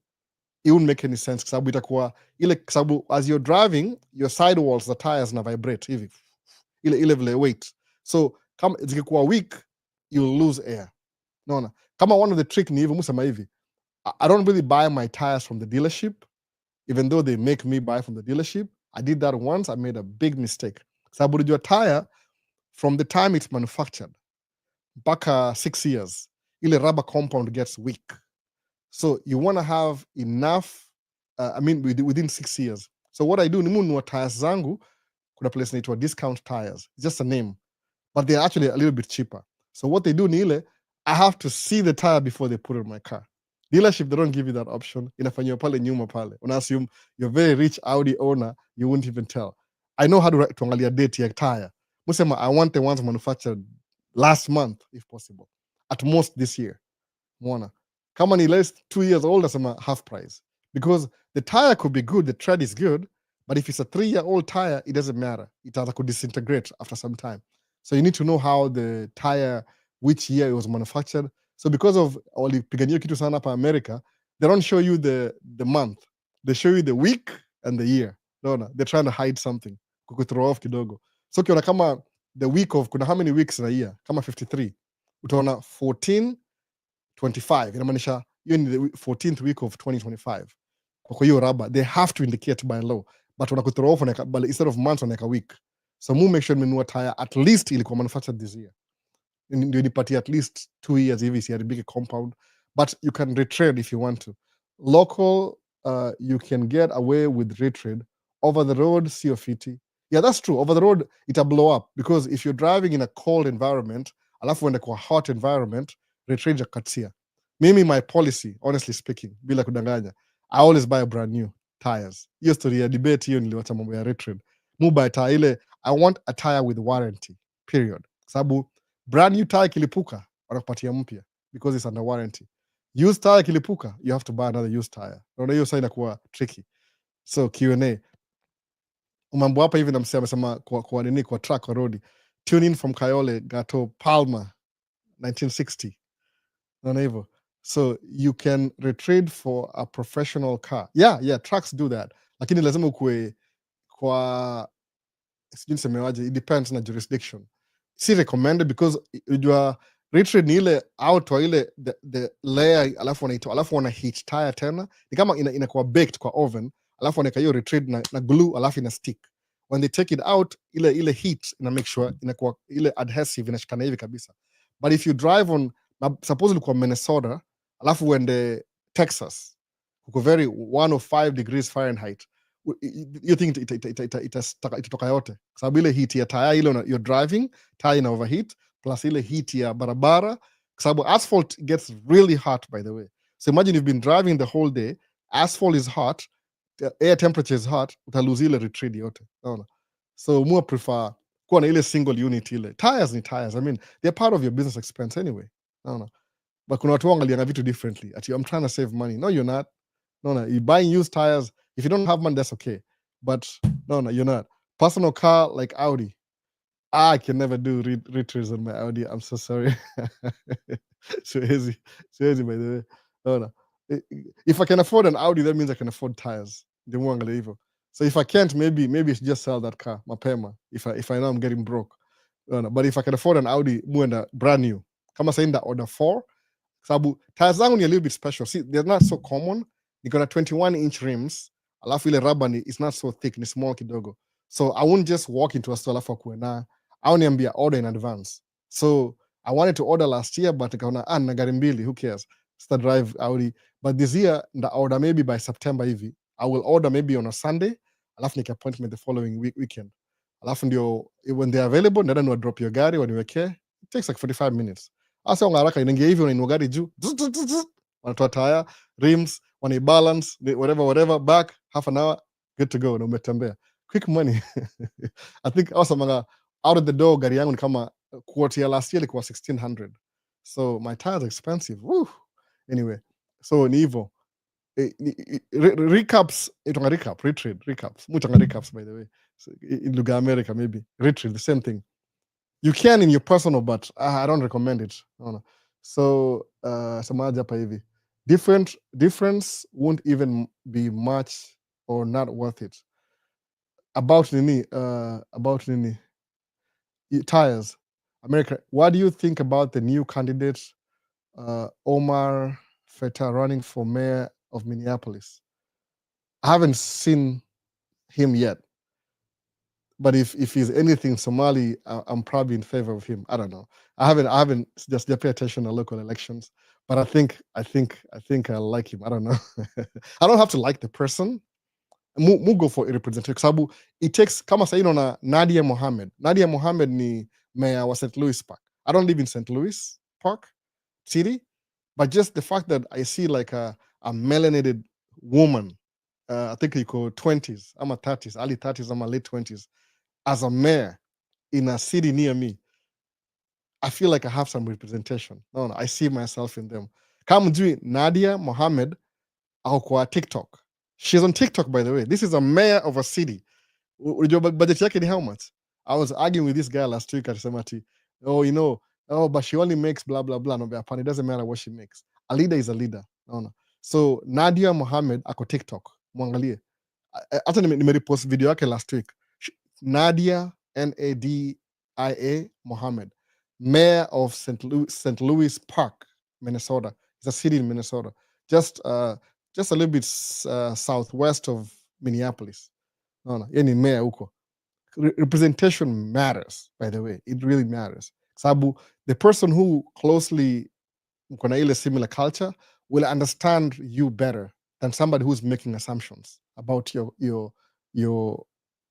it wouldn't make any sense, kwa sababu itakuwa ile, kwa sababu as you're driving your sidewalls, the tires na vibrate hivi ile vile weight, so kama zikikuwa weak you'll lose air. Naona kama one of the trick ni hivyo, musema hivi, I don't really buy my tires from the dealership, even though they make me buy from the dealership. I did that once, I made a big mistake. Sababu unajua tire from the time it's manufactured mpaka 6 years ile rubber compound gets weak, so you want to have enough within 6 years. So what I do ni mununua tires zangu, kuna place naitwa Discount Tires, it's just a name, but they're actually a little bit cheaper. So what they do ni ile, I have to see the tire before they put it in my car. Dealership, they don't give you that option. Inafanywa pale nyuma pale. Una assume you're very rich Audi owner, you wouldn't even tell. I know how to angalia date ya tire. Musema I want the ones manufactured last month if possible. At most this year. Mwana. Kama ni less 2 years old, nasema half price. Because the tire could be good, the tread is good, but if it's a 3-year-old tire, it doesn't matter. It could disintegrate after some time. So you need to know how the tire, which year it was manufactured. So because of walipigania kitu sana hapa America, they don't show you the month. They show you the week and the year. No, they're trying to hide something. Kukuthrow off kidogo. So kiona kama the week of, kuna how many weeks in a year? Kama 53. Utaona 14, 25. Inamaanisha hiyo ni the 14th week of 2025. Kwa hiyo raba, they have to indicate by law. But wanakuthrow off but instead of months wanaweka week. So mu make sure nimenunua tire at least ilikuwa manufactured this year. Ndio nipatie at least 2 years hivi isiharibike compound, but you can retrade if you want to. Local, you can get away with retrade. Over the road, sio fiti. Yeah, that's true. Over the road, it'll blow up, because if you're driving in a cold environment, alafu uende kwa hot environment, retrade jakatsia. Mimi, my policy, honestly speaking, bila kudanganya, I always buy brand new tires. Hiyo story ya debate hiyo niliwacha mambo ya retrade. Mu buy tire ile, I want a tire with warranty, period. Sababu brand new tire kilipuka, wanakupatia mpya because it's under warranty. Used tire kilipuka, you have to buy another used tire. Naona hiyo sasa inakuwa tricky. So Q&A, mambo hapa hivi namsema amesema kwa nini kwa track kwa road. Tune in from Kayole, Gato Palma, 1960. Naona hivyo. So you can retrade for a professional car. Yeah, trucks do that. Lakini lazima ukue kwa, sijui nisemewaje, it depends na jurisdiction. Si recommended, because unajua retrade ni ile out wa ile the layer, alafu wana heat tire tena, ni kama inakuwa baked kwa oven, alafu wanaweka hiyo retrade na glue, alafu ina stick. When they take it out, ile heat ina make sure inakuwa ile adhesive inashikana hivi kabisa. But if you drive on, suppose ulikuwa Minnesota alafu uende Texas, uko very 105 degrees Fahrenheit, you think itatoka yote, kwa sababu ile heat ya tire ile you're driving, tire ina overheat, plus ile heat ya barabara, kwa sababu asphalt gets really hot, by the way. So imagine you've been driving the whole day, asphalt is hot, the air temperature is hot, utalose ile retread yote. Unaona? So more prefer kuwa na ile single unit ile. Tires ni tires. I mean, they're part of your business expense anyway. Unaona? But kuna watu wangalianga vitu differently. I'm trying to save money. No, you're not. No, you're buying used tires. If you don't have money, that's okay. But no, you're not. Personal car like Audi, I can never do retreads on my Audi. I'm so sorry. So easy, by the way. No. If I can afford an Audi, that means I can afford tires. So if I can't, maybe I should just sell that car, mapema. If I know I'm getting broke. No. But if I can afford an Audi, muenda brand new. Kama sainda order 4. Sababu tires zangu ni a little bit special. See, they're not so common. Niko na 21-inch rims. Alafu ile rubber it's not so thick, ni small kidogo. So I won't just walk into a store alafu akuwe na. Au niambia order in advance. So I wanted to order last year, but nikaona na gari mbili, who cares? Start drive Audi. But this year, the order maybe by September hivi, I will order maybe on a Sunday, alafu niki appointment the following weekend. Alafu ndio when they're available, nenda niwa drop your gari waniwekee. It takes like 45 minutes. Asa haraka inaingia hivi, unainua gari juu, wanatoa tire, rims, balance, whatever, back, half an hour, good to go, na umetembea. Quick money. I think also manga out of the door gari yangu ni kama quarter last year ilikuwa 1600. So my tires are expensive. Woo. Anyway, so ni hivyo. Recaps, itonga recaps. Mutonga recaps, by the way. So, in lugha America maybe. Retreat, the same thing. You can in your personal, but I don't recommend it. No. So, samaji hapa hivi. Difference won't even be much or not worth it. About nini, tires. America, what do you think about the new candidate, Omar Feta, running for mayor of Minneapolis? I haven't seen him yet, but if he's anything Somali, I'm probably in favor of him. I don't know. I haven't just pay attention to local elections, but I think I like him. I don't know. I don't have to like the person. Mu go for a representative. Sababu it takes kama sasa na Nadia Mohammed. Nadia Mohammed ni mayor wa St. Louis Park. I don't live in St. Louis Park City, but just the fact that I see like a melanated woman, I think you call 20s, I'm a 30s, early 30s, I'm a late 20s, as a mayor in a city near me, I feel like I have some representation. No, I see myself in them. Kama mjui Nadia Mohammed ako kwa TikTok. She's on TikTok, by the way. This is a mayor of a city. Unajua budget yake ni how much? I was arguing with this guy last week at Semati. But she only makes blah blah blah. No, but it doesn't matter what she makes. A leader is a leader. No. So Nadia Mohammed ako TikTok. Mwangalie. Hata nimerepost video yake last week. Nadia Nadia Mohammed, mayor of St. Louis Park, Minnesota. It's a city in Minnesota. Just a little bit southwest of Minneapolis. No, yani mayor huko. Representation matters, by the way. It really matters. Sabu, the person who closely mkona ile similar culture will understand you better than somebody who's making assumptions about your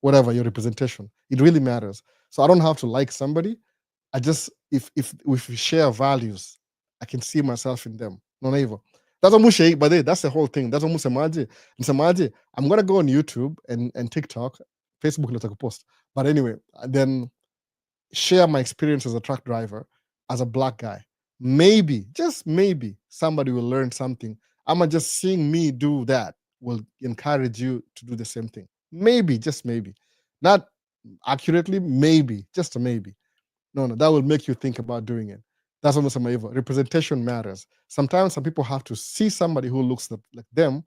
whatever, your representation. It really matters. So I don't have to like somebody. I just, if we share values, I can see myself in them. No, hivyo. That's almost, but that's the whole thing. That's almost Msemaji. I'm gonna go on YouTube and TikTok, Facebook nataka post. But anyway, then share my experience as a truck driver, as a black guy. Maybe, just maybe, somebody will learn something. Just seeing me do that will encourage you to do the same thing. Maybe, just maybe. Not accurately, maybe, just a maybe. No, that will make you think about doing it. That's almost my evil. Representation matters. Sometimes some people have to see somebody who looks like them,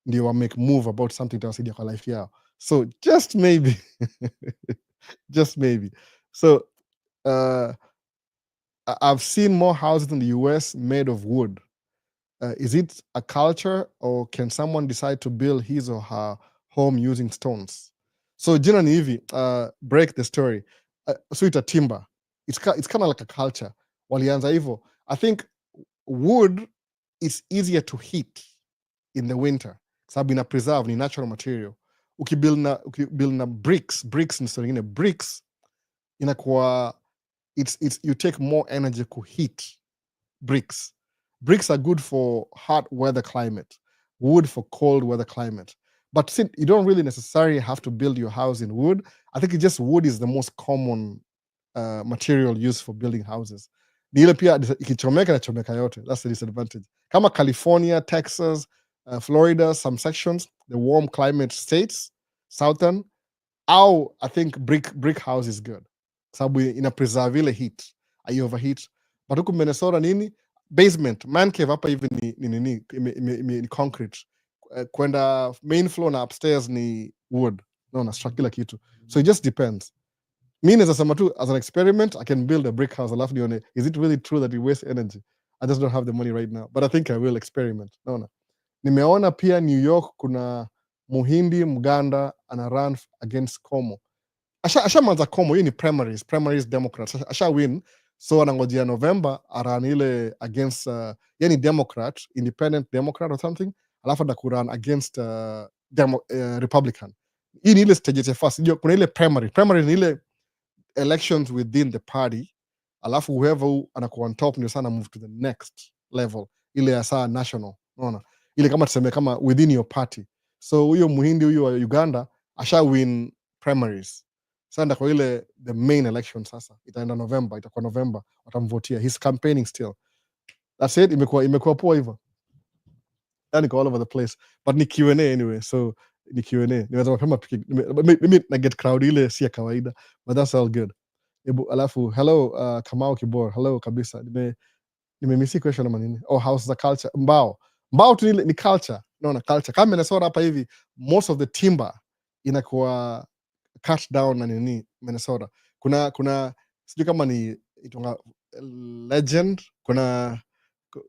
and you will make move about something to your life. Yeah. So just maybe, just maybe. So I've seen more houses in the US made of wood. Is it a culture, or can someone decide to build his or her home using stones? So Jina ni hivi, break the story. So it's a timber. It's kind of like a culture. Walianza hivyo. I think wood is easier to heat in the winter. Sababu ina preserve, ni natural material. Ukibuild na bricks ni story ingine. Bricks inakuwa, you take more energy to heat bricks. Bricks are good for hot weather climate, wood for cold weather climate. But since you don't really necessarily have to build your house in wood, I think wood is the most common material used for building houses. Ni ile pia ikichomeka na chomeka yote. That's the disadvantage. Kama California, Texas, Florida, some sections, the warm climate states, southern, I think brick house is good. Sababu ina preserve ile heat, I overheat. But huku Minnesota nini? Basement, man cave hapa hivi ni concrete. Kwenda main floor na upstairs ni wood. No, na struck kila kitu. So it just depends. Me as an experiment, I can build a brick house. Alafu nione, is it really true that it wastes energy? I just don't have the money right now, but I think I will experiment. No. Nimeona pia New York kuna Muhindi Mganda ana run against Como. Ashamanza Como, hii ni primaries Democrats. Asha win, so anangojea November aran ile against yani Democrat, independent Democrat or something. Alafu da kuran against Republican. Hii ni ile stages ya first. Ndio kuna ile primary ni ile elections within the party, alafu whoever anakuwa on top ndio sana move to the next level, ile ya saa national, unaona, ile kama tuseme kama within your party. So huyo muhindi huyo wa Uganda asha win primaries, sasa kwa ile the main election, sasa itaenda November, itakuwa November, watamvotia, he's campaigning still. That's it, imekuwa poa hivyo, yani all over the place, but ni Q&A anyway, so ni Q&A, niweza mapema mimi na get crowd ile si ya kawaida, but that's all good. Alafu hello, Kamau Kibor, hello kabisa, nimemisi question ama nini? Oh, house the culture, mbao tu ni culture, naona culture kama Minnesota hapa hivi, most of the timber inakuwa cut down na nini Minnesota. Kuna sijui kama ni itonga legend, kuna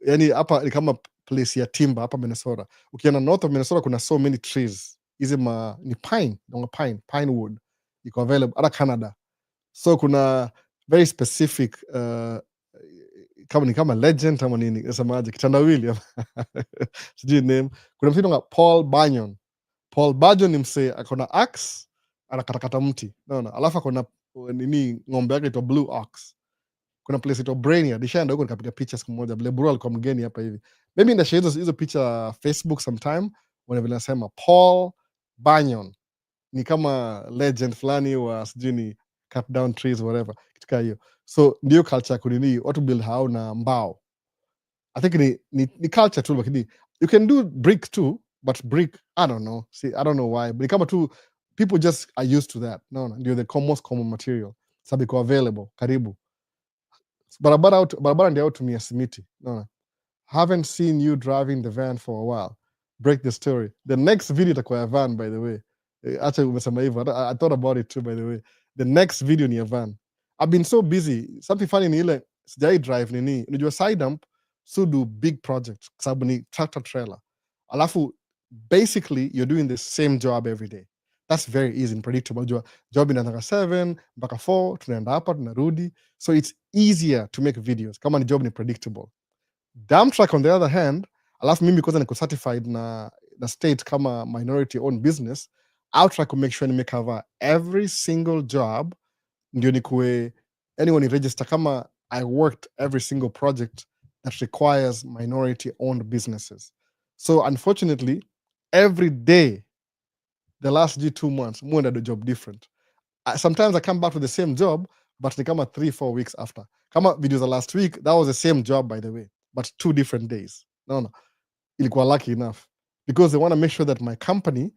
yani hapa ni kama place ya timber hapa Minnesota. Ukienda north of Minnesota kuna so many trees, hizi ni pine wood iko available hata Canada. So kuna very specific kama ni kama legend ama nini nasemaje, kitandawili sijui name. Kuna mtu anaitwa Paul Banyon ni msee akona axe anakatakata mti, naona, alafu akona nini ng'ombe yake ito blue ox. Kuna place ito Brainia, nishaenda huko nikapiga picha siku moja, vile bro alikuwa mgeni hapa hivi, maybe ndashare hizo picha Facebook sometime, wana vile nasema Paul Banyon ni kama legend fulani wa sijui ni cut down trees whatever, kitu kama hiyo. So ndio culture kunini watu build hao na mbao. I think ni culture tu, lakini you can do brick too, but brick I don't know, see I don't know why, but kama tu people just are used to that, no ndio the most common material, sababu iko available karibu. Barabara ndio tumia simiti, no. Haven't seen you driving the van for a while. Break the story. The next video itakuwa ya van, by the way. Acha umesema hivyo. I thought about it too, by the way. The next video ni ya van. I've been so busy. Something funny ni ile sijai drive nini. Unajua side dump so do big projects sababu ni tractor trailer. Alafu basically you're doing the same job every day. That's very easy and predictable. Unajua job inaanza 7 mpaka 4, tunaenda hapa tunarudi. So it's easier to make videos kama ni job ni predictable. Dump truck on the other hand, alafu mimi kwanza niko certified na state kama minority owned business, I'll try to make sure nimecover every single job, ndio nikuwe anyone register kama I worked every single project that requires minority owned businesses. So unfortunately, every day the last 2 months mwenda the job different. Sometimes I come back to the same job, but ni kama 3-4 weeks after. Kama videos last week, that was the same job by the way, but 2 different days. No, ilikuwa lucky enough because they want to make sure that my company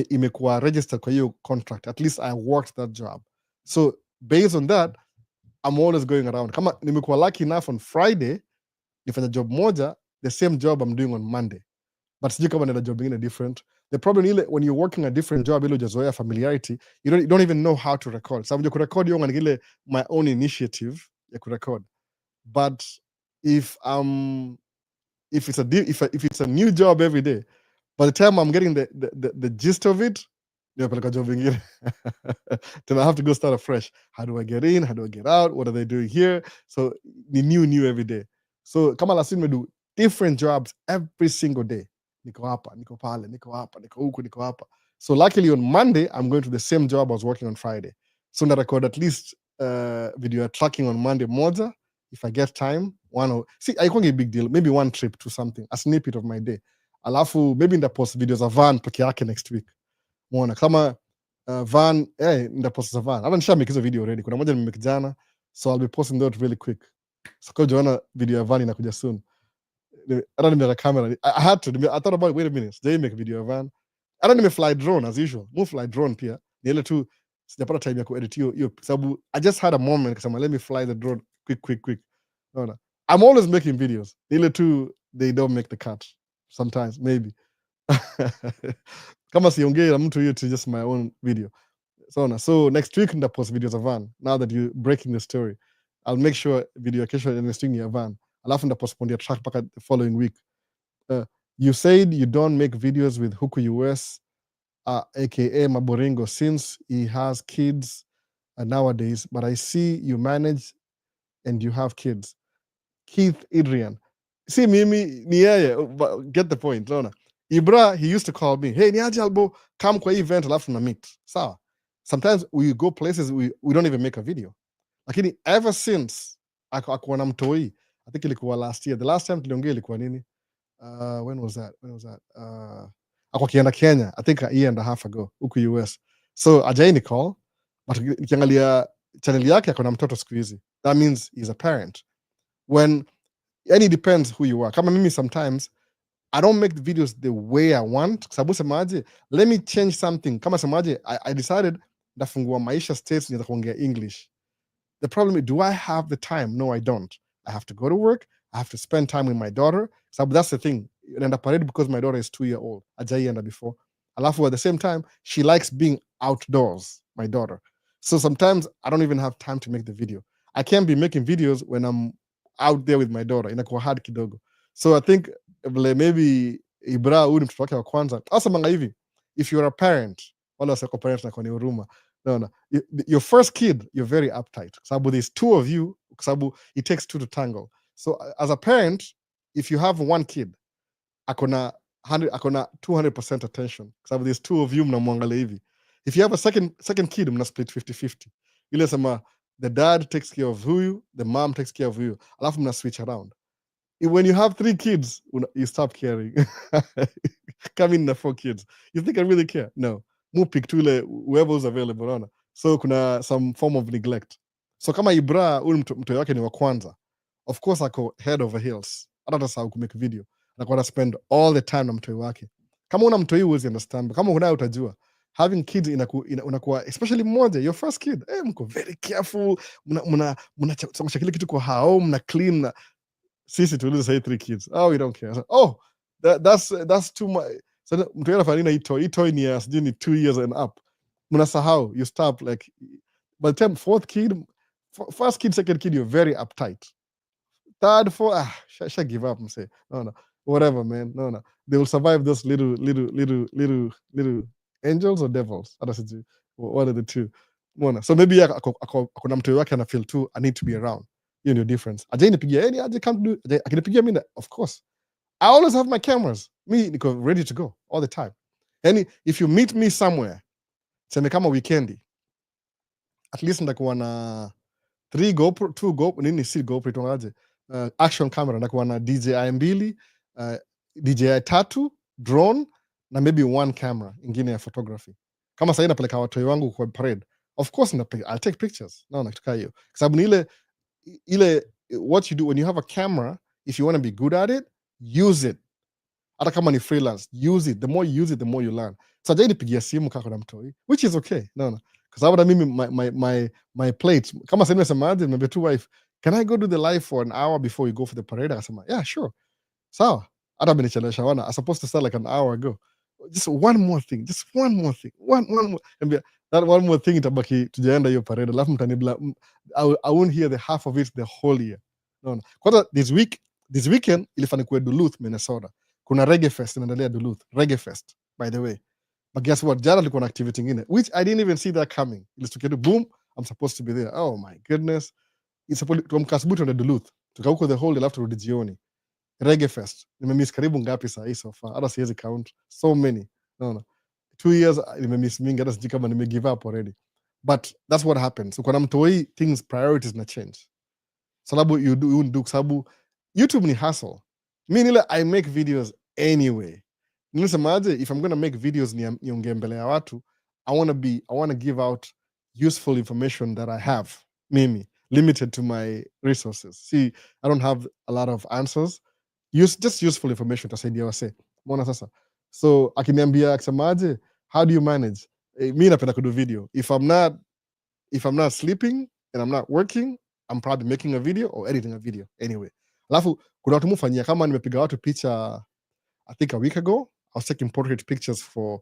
imekuwa registered kwa hiyo contract. At least I worked that job. So based on that, I'm always going around. Kama nimekuwa lucky enough on Friday nifanya job moja, the same job I'm doing on Monday. But sijui kama nina job ingine different. The problem is when you're working a different job, ile hujazoea familiarity, you don't even know how to record. Sababu so, kurecord hiyo ni ile my own initiative ya kurecord. But if it's a new job every day, by the time I'm getting the gist of it, nimepeleka job ingine. Then I have to go start afresh. How do I get in? How do I get out? What are they doing here? So the new every day. So kama last week we do different jobs every single day. Niko hapa, niko pale, niko hapa, niko huku, niko hapa. So luckily on Monday, I'm going to the same job I was working on Friday. So na record at least video tracking on Monday moja, if I get time. I can't get a big deal. Maybe one trip to something, a snippet of my day. Alafu maybe post videos of van peke yake next week. Mwona kama van, post za van. Hata nishamake hizo video already. Kuna moja nimemake jana, so I'll be posting that really quick. So kwa joana video ya van inakuja soon. I don't need a camera. I had to. I thought about it. Wait a minute. They make a video van. I don't even fly drone as usual. Move fly drone pia. Niele tu sijapata time ya kuedit hiyo sababu I just had a moment kasema let me fly the drone quick. No. I'm always making videos. Niele tu they don't make the cut. Sometimes maybe. Kama siongei na mtu hiyo to just my own video. So next week nita post videos of van. Now that you're breaking the story, I'll make sure video kesho next week ni ya van. Alafu nda postpone track mpaka the following week. You said you don't make videos with Huku US, aka Maboringo, since he has kids nowadays, but I see you manage and you have kids. Keith Adrian. See mimi ni yeye, get the point, Lona. Ibra, he used to call me, hey, niaje albo, come kwa event alafu na meet. Sawa. Sometimes we go places we don't even make a video. Lakini ever since akuwa na mtoi, I think ilikuwa last year. The last time tuliongea ilikuwa nini? When was that? Ako kienda Kenya, I think a year and a half ago, huku US. So ajai ni call, but nikiangalia channel yake ako na mtoto siku hizi. That means he's a parent. And it depends who you are. Kama mimi sometimes I don't make the videos the way I want. Sababu semaje, let me change something. Kama semaje, I decided nafungua Maisha States nianza kuongea English. The problem is, do I have the time? No, I don't. I have to go to work. I have to spend time with my daughter. So that's the thing. And parade because my daughter is 2 years old. Ajai enda before. Alafu at the same time, she likes being outdoors, my daughter. So sometimes I don't even have time to make the video. I can't be making videos when I'm out there with my daughter. Inakuwa hard kidogo. So I think maybe Ibra huyu ni mtoto wake wa kwanza. Asa manga hivi, if you're a parent, wala waseko parents na kwa ni huruma. No. Your first kid, you're very uptight. Sababu there's two of you, sababu it takes two to tangle. So as a parent, if you have one kid, akona 200% attention. Sababu there's two of you mnamwangalia hivi. If you have a second kid, mna split 50-50. Ile sema the dad takes care of huyu, the mom takes care of huyu. Alafu mna switch around. When you have 3 kids, you stop caring. Come in na 4 kids. You think I really care? No. Mu pick tule whoever's available. Ona. So kuna some form of neglect. So kama Ibra huyu mtoto wake ni wa kwanza, of course ako head over heels. Hata tasahau kumake video. Anakuwa spend all the time na mtoto wake. Kama una mtoto huwezi understand. Kama unayo utajua. Having kids unakuwa especially mmoja, your first kid, mko very careful. Mna kile kitu kwa hao, mna clean. Sisi tuliza say 3 kids. Oh, we don't care. Oh, that's too much. So mtu anafanya nini hii toy ni ya sijui ni 2 years and up. Mnasahau, you stop like by the time first kid, second kid, you're very uptight. Third, fourth, should give up and say, no, whatever, man. No. They will survive those little angels or devils. What are the two? So maybe akona mtu wake ana feel too, I need to be around. You know difference. Ajai nipigia, any aje come do. Akinipigia mimi, of course. I always have my cameras. Me niko ready to go all the time. And if you meet me somewhere, seme kama weekendi, at least ndakuwa na 2 GoPro, nini si GoPro tuangaje? Action camera, ndakuwa na DJI mbili, DJI 3, drone, na maybe 1 camera ingine ya photography. Kama sasa napeleka watoi wangu kwa parade, of course I'll take pictures. No, nakituka hiyo. Kwa sababu ni ile what you do when you have a camera, if you want to be good at it, use it. Hata kama ni freelance, use it. The more you use it, the more you learn. So ajai nipigia simu kaka na mtoi, which is okay. No. Because hata mimi my plates, kama sasa nimesemaje, niambia tu wife, can I go do the live for an hour before you go for the parade? Akasema, yeah, sure. Sawa. Hata amenichelewesha wana. I supposed to start like an hour ago. Just one more thing. One more. That one more thing itabaki tujaenda hiyo parade. Alafu mtanibla, I won't hear the half of it the whole year. No. Kwanza this weekend ilifanya kuwe Duluth, Minnesota. Kuna Reggae Fest inaendelea Duluth. Reggae Fest, by the way. But guess what? Jana alikuwa na activity ingine, which I didn't even see that coming. Ilitokea boom, I'm supposed to be there. Oh my goodness. Tuamka asubuhi tuende Duluth. Tukauko the whole day alafu turudi jioni. Reggae Fest. Nimemiss karibu ngapi saa hii so far? Hata siwezi count. So many. No. 2 years nimemiss mingi, hata sijui kama give up already. But that's what happens. Uko na mtoi, things, priorities na change. Sababu you do sababu YouTube ni hustle. Mi nile I make videos anyway. Nilisemaje, if I'm going to make videos niongee mbele ya watu, I want to give out useful information that I have. Mimi limited to my resources. See, I don't have a lot of answers. Just useful information tasaidia wase. Mbona sasa? So akiniambia akisemaje, how do you manage? Mi napenda kudu video. If I'm not sleeping and I'm not working, I'm probably making a video or editing a video anyway. Alafu kuna watu mufanyia kama nimepiga watu picha I think a week ago, I was taking portrait pictures for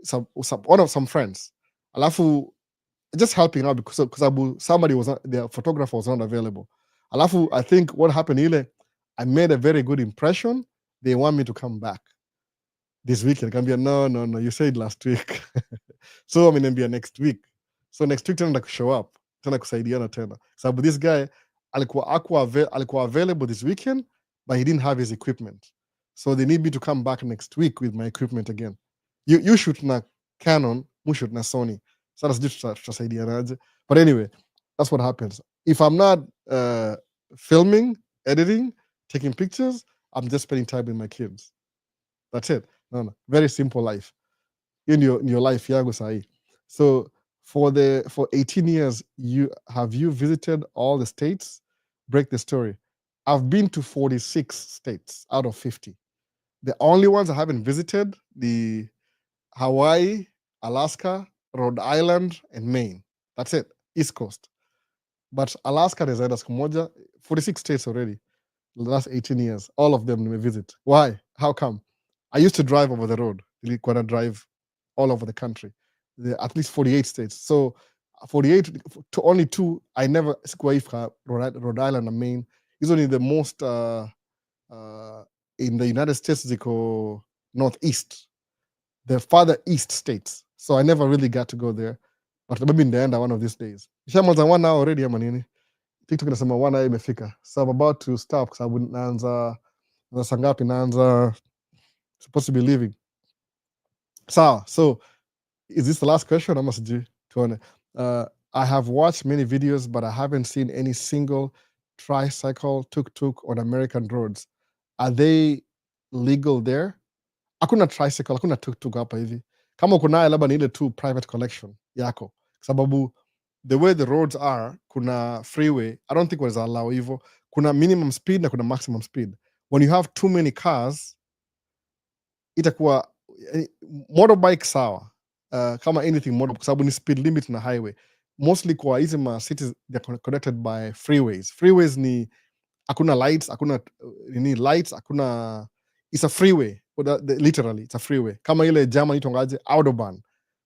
some friends. Alafu just helping out because their photographer was not available. Alafu I think what happened ile, I made a very good impression. They want me to come back this weekend. Can be no, you said last week. So I'm gonna next week. So next week tena show up, tena kusaidiana tena. Sababu this guy alikuwa available this weekend, but he didn't have his equipment. So they need me to come back next week with my equipment again. You shoot na Canon, mu shoot na Sony. Sasa sijui tutasaidianaje. But anyway, that's what happens. If I'm not filming, editing, taking pictures, I'm just spending time with my kids. That's it. No. Very simple life. In your life, yangu sahi. So for 18 years, you visited all the states? Break the story. I've been to 46 states out of 50. The only ones I haven't visited, the Hawaii, Alaska, Rhode Island, and Maine. That's it. East Coast. But Alaska nazaenda siku moja, 46 states already. The last 18 years, all of them we visit. Why? How come? I used to drive over the road. Nilikuwa na drive all over the country. At least 48 states. So 48 to only 2, I never sikuwaifika Rhode Island and Maine. Is only the most in the United States ziko northeast, the farther east states. So I never really got to go there. But maybe in the end one of these days. Ishamaliza 1 hour already ama nini? TikTok inasema 1 hour imefika. So I'm about to stop because I wouldn't naanza sangapi naanza supposed to be leaving. So is this the last question? I must do tuone. I have watched many videos, but I haven't seen any single tricycle tuk-tuk on American roads. Are they legal there? Hakuna tricycle, hakuna tuk-tuk hapa hivi. Kama kunaye labda ni ile tu private collection yako. Sababu the way the roads are, kuna freeway, I don't think was allow hivyo. Kuna minimum speed na kuna maximum speed. When you have too many cars, itakuwa motorbike sawa. Kama anything motorbike, sababu ni speed limit na highway. Mostly kwa hizi ma cities they're connected by freeways. Freeways ni hakuna lights, hakuna lights, hakuna, it's a freeway. Literally, it's a freeway. Kama ile German itongaje Autobahn.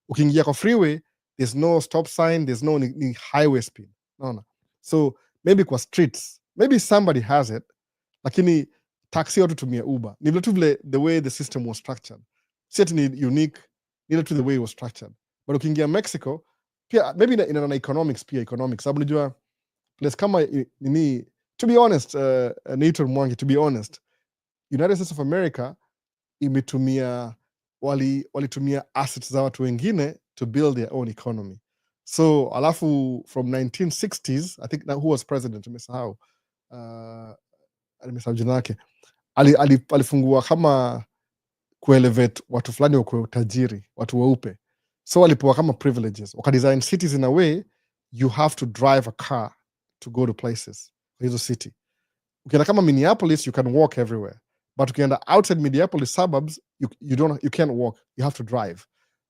Ukiingia kwa freeway, there's no stop sign, there's no ni highway speed. No. So maybe kwa streets, maybe somebody has it, lakini taxi watu tumia Uber. Ni vile tu vile the way the system was structured. Certainly unique, ni tu the way it was structured. But ukiingia Mexico, pia maybe in an economics, sababu unajua place kama nini, to be honest, Nature Mwangi, to be honest, United States of America imetumia walitumia assets za watu wengine to build their own economy. So alafu from 1960s, I think who was president, nimesahau jina yake, alifungua kama kuelevate watu fulani wa utajiri, watu weupe. So walipewa kama privileges, wakadesign cities in a way you have to drive a car to go to places hizo city. Ukienda kama Minneapolis, you can walk everywhere. But ukienda outside Minneapolis suburbs, you can't walk, you have to drive.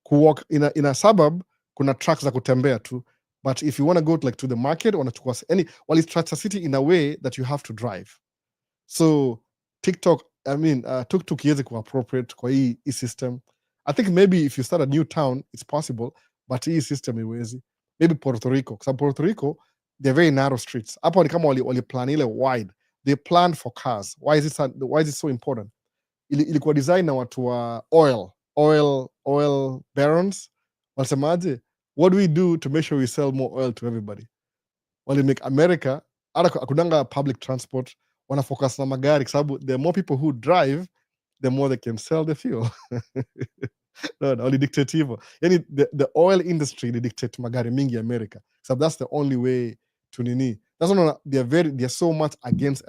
Kuwalk in a suburb, kuna trucks za kutembea tu. But if you want to go to the market, walistructure city in a way that you have to drive. So tuk-tuk iweze ku appropriate kwa hii system. I think maybe if you start a new town, it's possible, but hii system iwezi. Maybe Puerto Rico. Because Puerto Rico, they're very narrow streets. Hapo ni kama waliplan ile wide. They planned for cars. Why is it so important? Ilikuwa design na watu wa oil barons. Walisemaje, what do we do to make sure we sell more oil to everybody? Wali make America, akudanga public transport, wana focus na magari, sababu the more people who drive, the more they can sell the fuel. No, wali dictate hivyo. Yani the oil industry, they dictate magari mingi America. So that's the only way to nini. That's not, they're so much against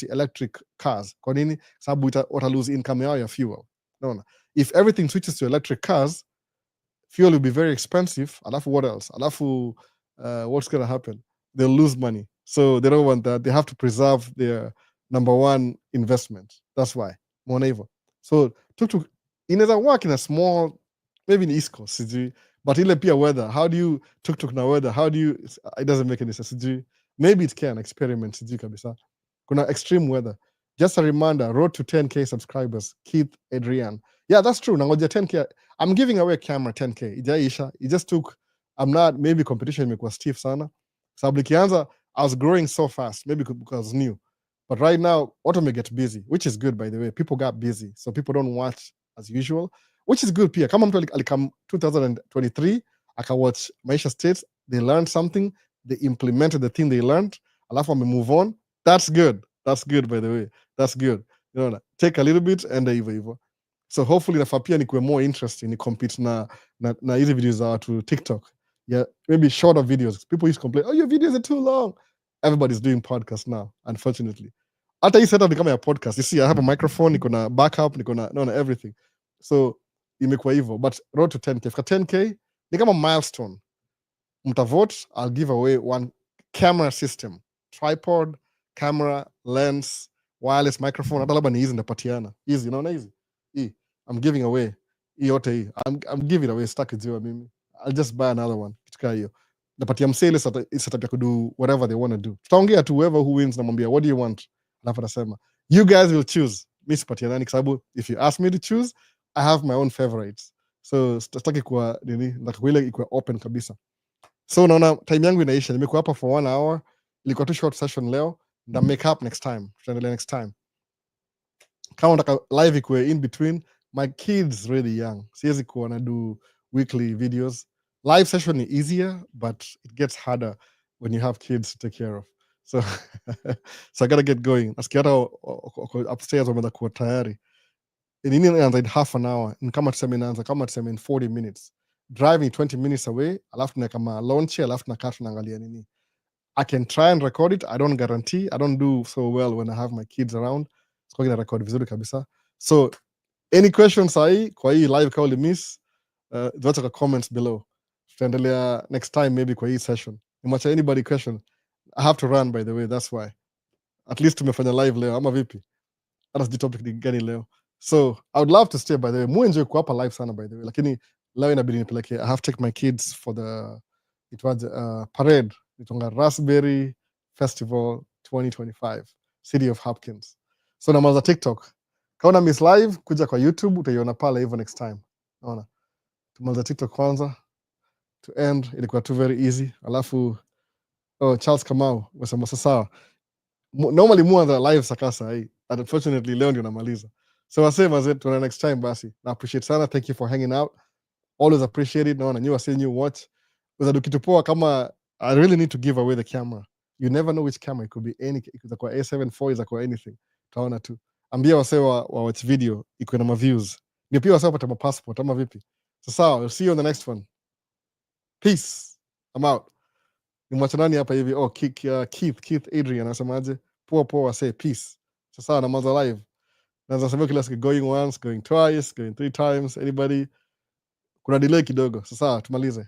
electric cars. Kwa nini? Sababu wata lose income yao ya fuel. No. If everything switches to electric cars, fuel will be very expensive. Alafu what else? Alafu what's going to happen? They'll lose money. So they don't want that. They have to preserve their number one investment. That's why. Mwona hivyo. So tuk-tuk inaweza work in a small, maybe in East Coast, sijui. But ile pia weather. How do you tuk-tuk na weather? It doesn't make any sense, sijui. Maybe it can experiment, sijui kabisa. Kuna extreme weather. Just a reminder, road to 10K subscribers, Keith Adrian. Yeah, that's true. Nangoja 10K. I'm giving away a camera 10K. Ijaisha. It just took, maybe competition imekuwa stiff sana. Sababu ikianza, I was growing so fast, maybe because I was new. But right now, auto may get busy, which is good, by the way. People got busy, so people don't watch as usual, which is good pia. Kama mtu alikam 2023, akawatch Maisha States, they learned something, they implemented the thing they learned, alafu wame move on. That's good. That's good, by the way. That's good. unaona, take a little bit and hivyo hivyo. So hopefully nafaa pia nikuwe more interesting, ni compete na hizi videos za watu TikTok. Yeah, maybe shorter videos. People used to complain, oh, your videos are too long. Everybody's doing podcasts now, unfortunately. Hata hii setup ni kama ya podcast. You see, I have a microphone, niko na backup, niko na everything. So imekuwa hivyo, but road to 10k. Fika 10k ni kama milestone. Mtavote, I'll give away one camera system, tripod, camera, lens, wireless microphone. Hata labda ni hizi ndapatiana. Hizi, unaona hizi? Hii, I'm giving away. Hii yote hii. I'm giving away, sitaki ziwa mimi. I'll just buy another one. Kitu hiyo. Napatia msee ile setup ya kudo whatever they want to do. Tutaongea tu whoever who wins, namwambia what do you want? Alafu atasema you guys will choose. Mimi sipatia nani, kwa sababu if you ask me to choose, I have my own favorites. So sitaki kuwa nini, nataka ile ikuwe open kabisa. So unaona time yangu inaisha, nimekuwa hapa for 1 hour. Ilikuwa tu short session leo, nda make up next time. Tutaendelea next time. Kama unataka live ikuwe in between, my kids really young, siwezi kuwa na do weekly videos. Live session is easier, but it gets harder when you have kids to take care of. So so I gotta get going. Nasikia hata upstairs wameanza kuwa tayari. Nini inaanza in half an hour, ni kama tuseme inaanza kama tuseme in 40 minutes. Driving 20 minutes away, alafu na kama launch, alafu na kaa tunaangalia nini. I can try and record it. I don't guarantee. I don't do so well when I have my kids around. So I'm gonna record vizuri kabisa. So any questions sahi kwa hii live kama ulimiss, weka comments below. Tutaendelea next time maybe kwa hii session. Imwacha anybody question. I have to run by the way, that's why. At least tumefanya live leo ama vipi? Hata sijui topic ni gani leo. So I would love to stay by the way. Mu enjoy kuwa hapa live sana by the way. Lakini leo inabidi nipeleke. I have to take my kids for the parade. Itonga Raspberry Festival 2025, City of Hopkins. So namaliza TikTok. Kaona miss live, kuja kwa YouTube, utaiona pale hivyo next time. Naona. Tumaliza TikTok kwanza. To end, ilikuwa too very easy. Alafu, Charles Kamau, wasema sawa. Normally muanza live sakasa hii. And unfortunately, leo ndio namaliza. So wasema zetu, tuna next time basi. Na appreciate sana. Thank you for hanging out. Always appreciate it. Naona, new see new watch. Uzadu kitu poa kama I really need to give away the camera. You never know which camera. It could be any, ikuza kwa A7 IV, kwa anything. Taona tu. Ambia wase wa watch video, ikuwe na views. Ndio pia wase wapate passport ama vipi. So sawa, we'll see you on the next one. Peace. I'm out. Nimwacha nani hapa hivi? Oh, Keith Adrian anasemaje? Poa wase, peace. So sawa, na maza live. Naanza sema kila siku going once, going twice, going 3 times. Anybody? Kuna delay kidogo. So sawa, tumalize.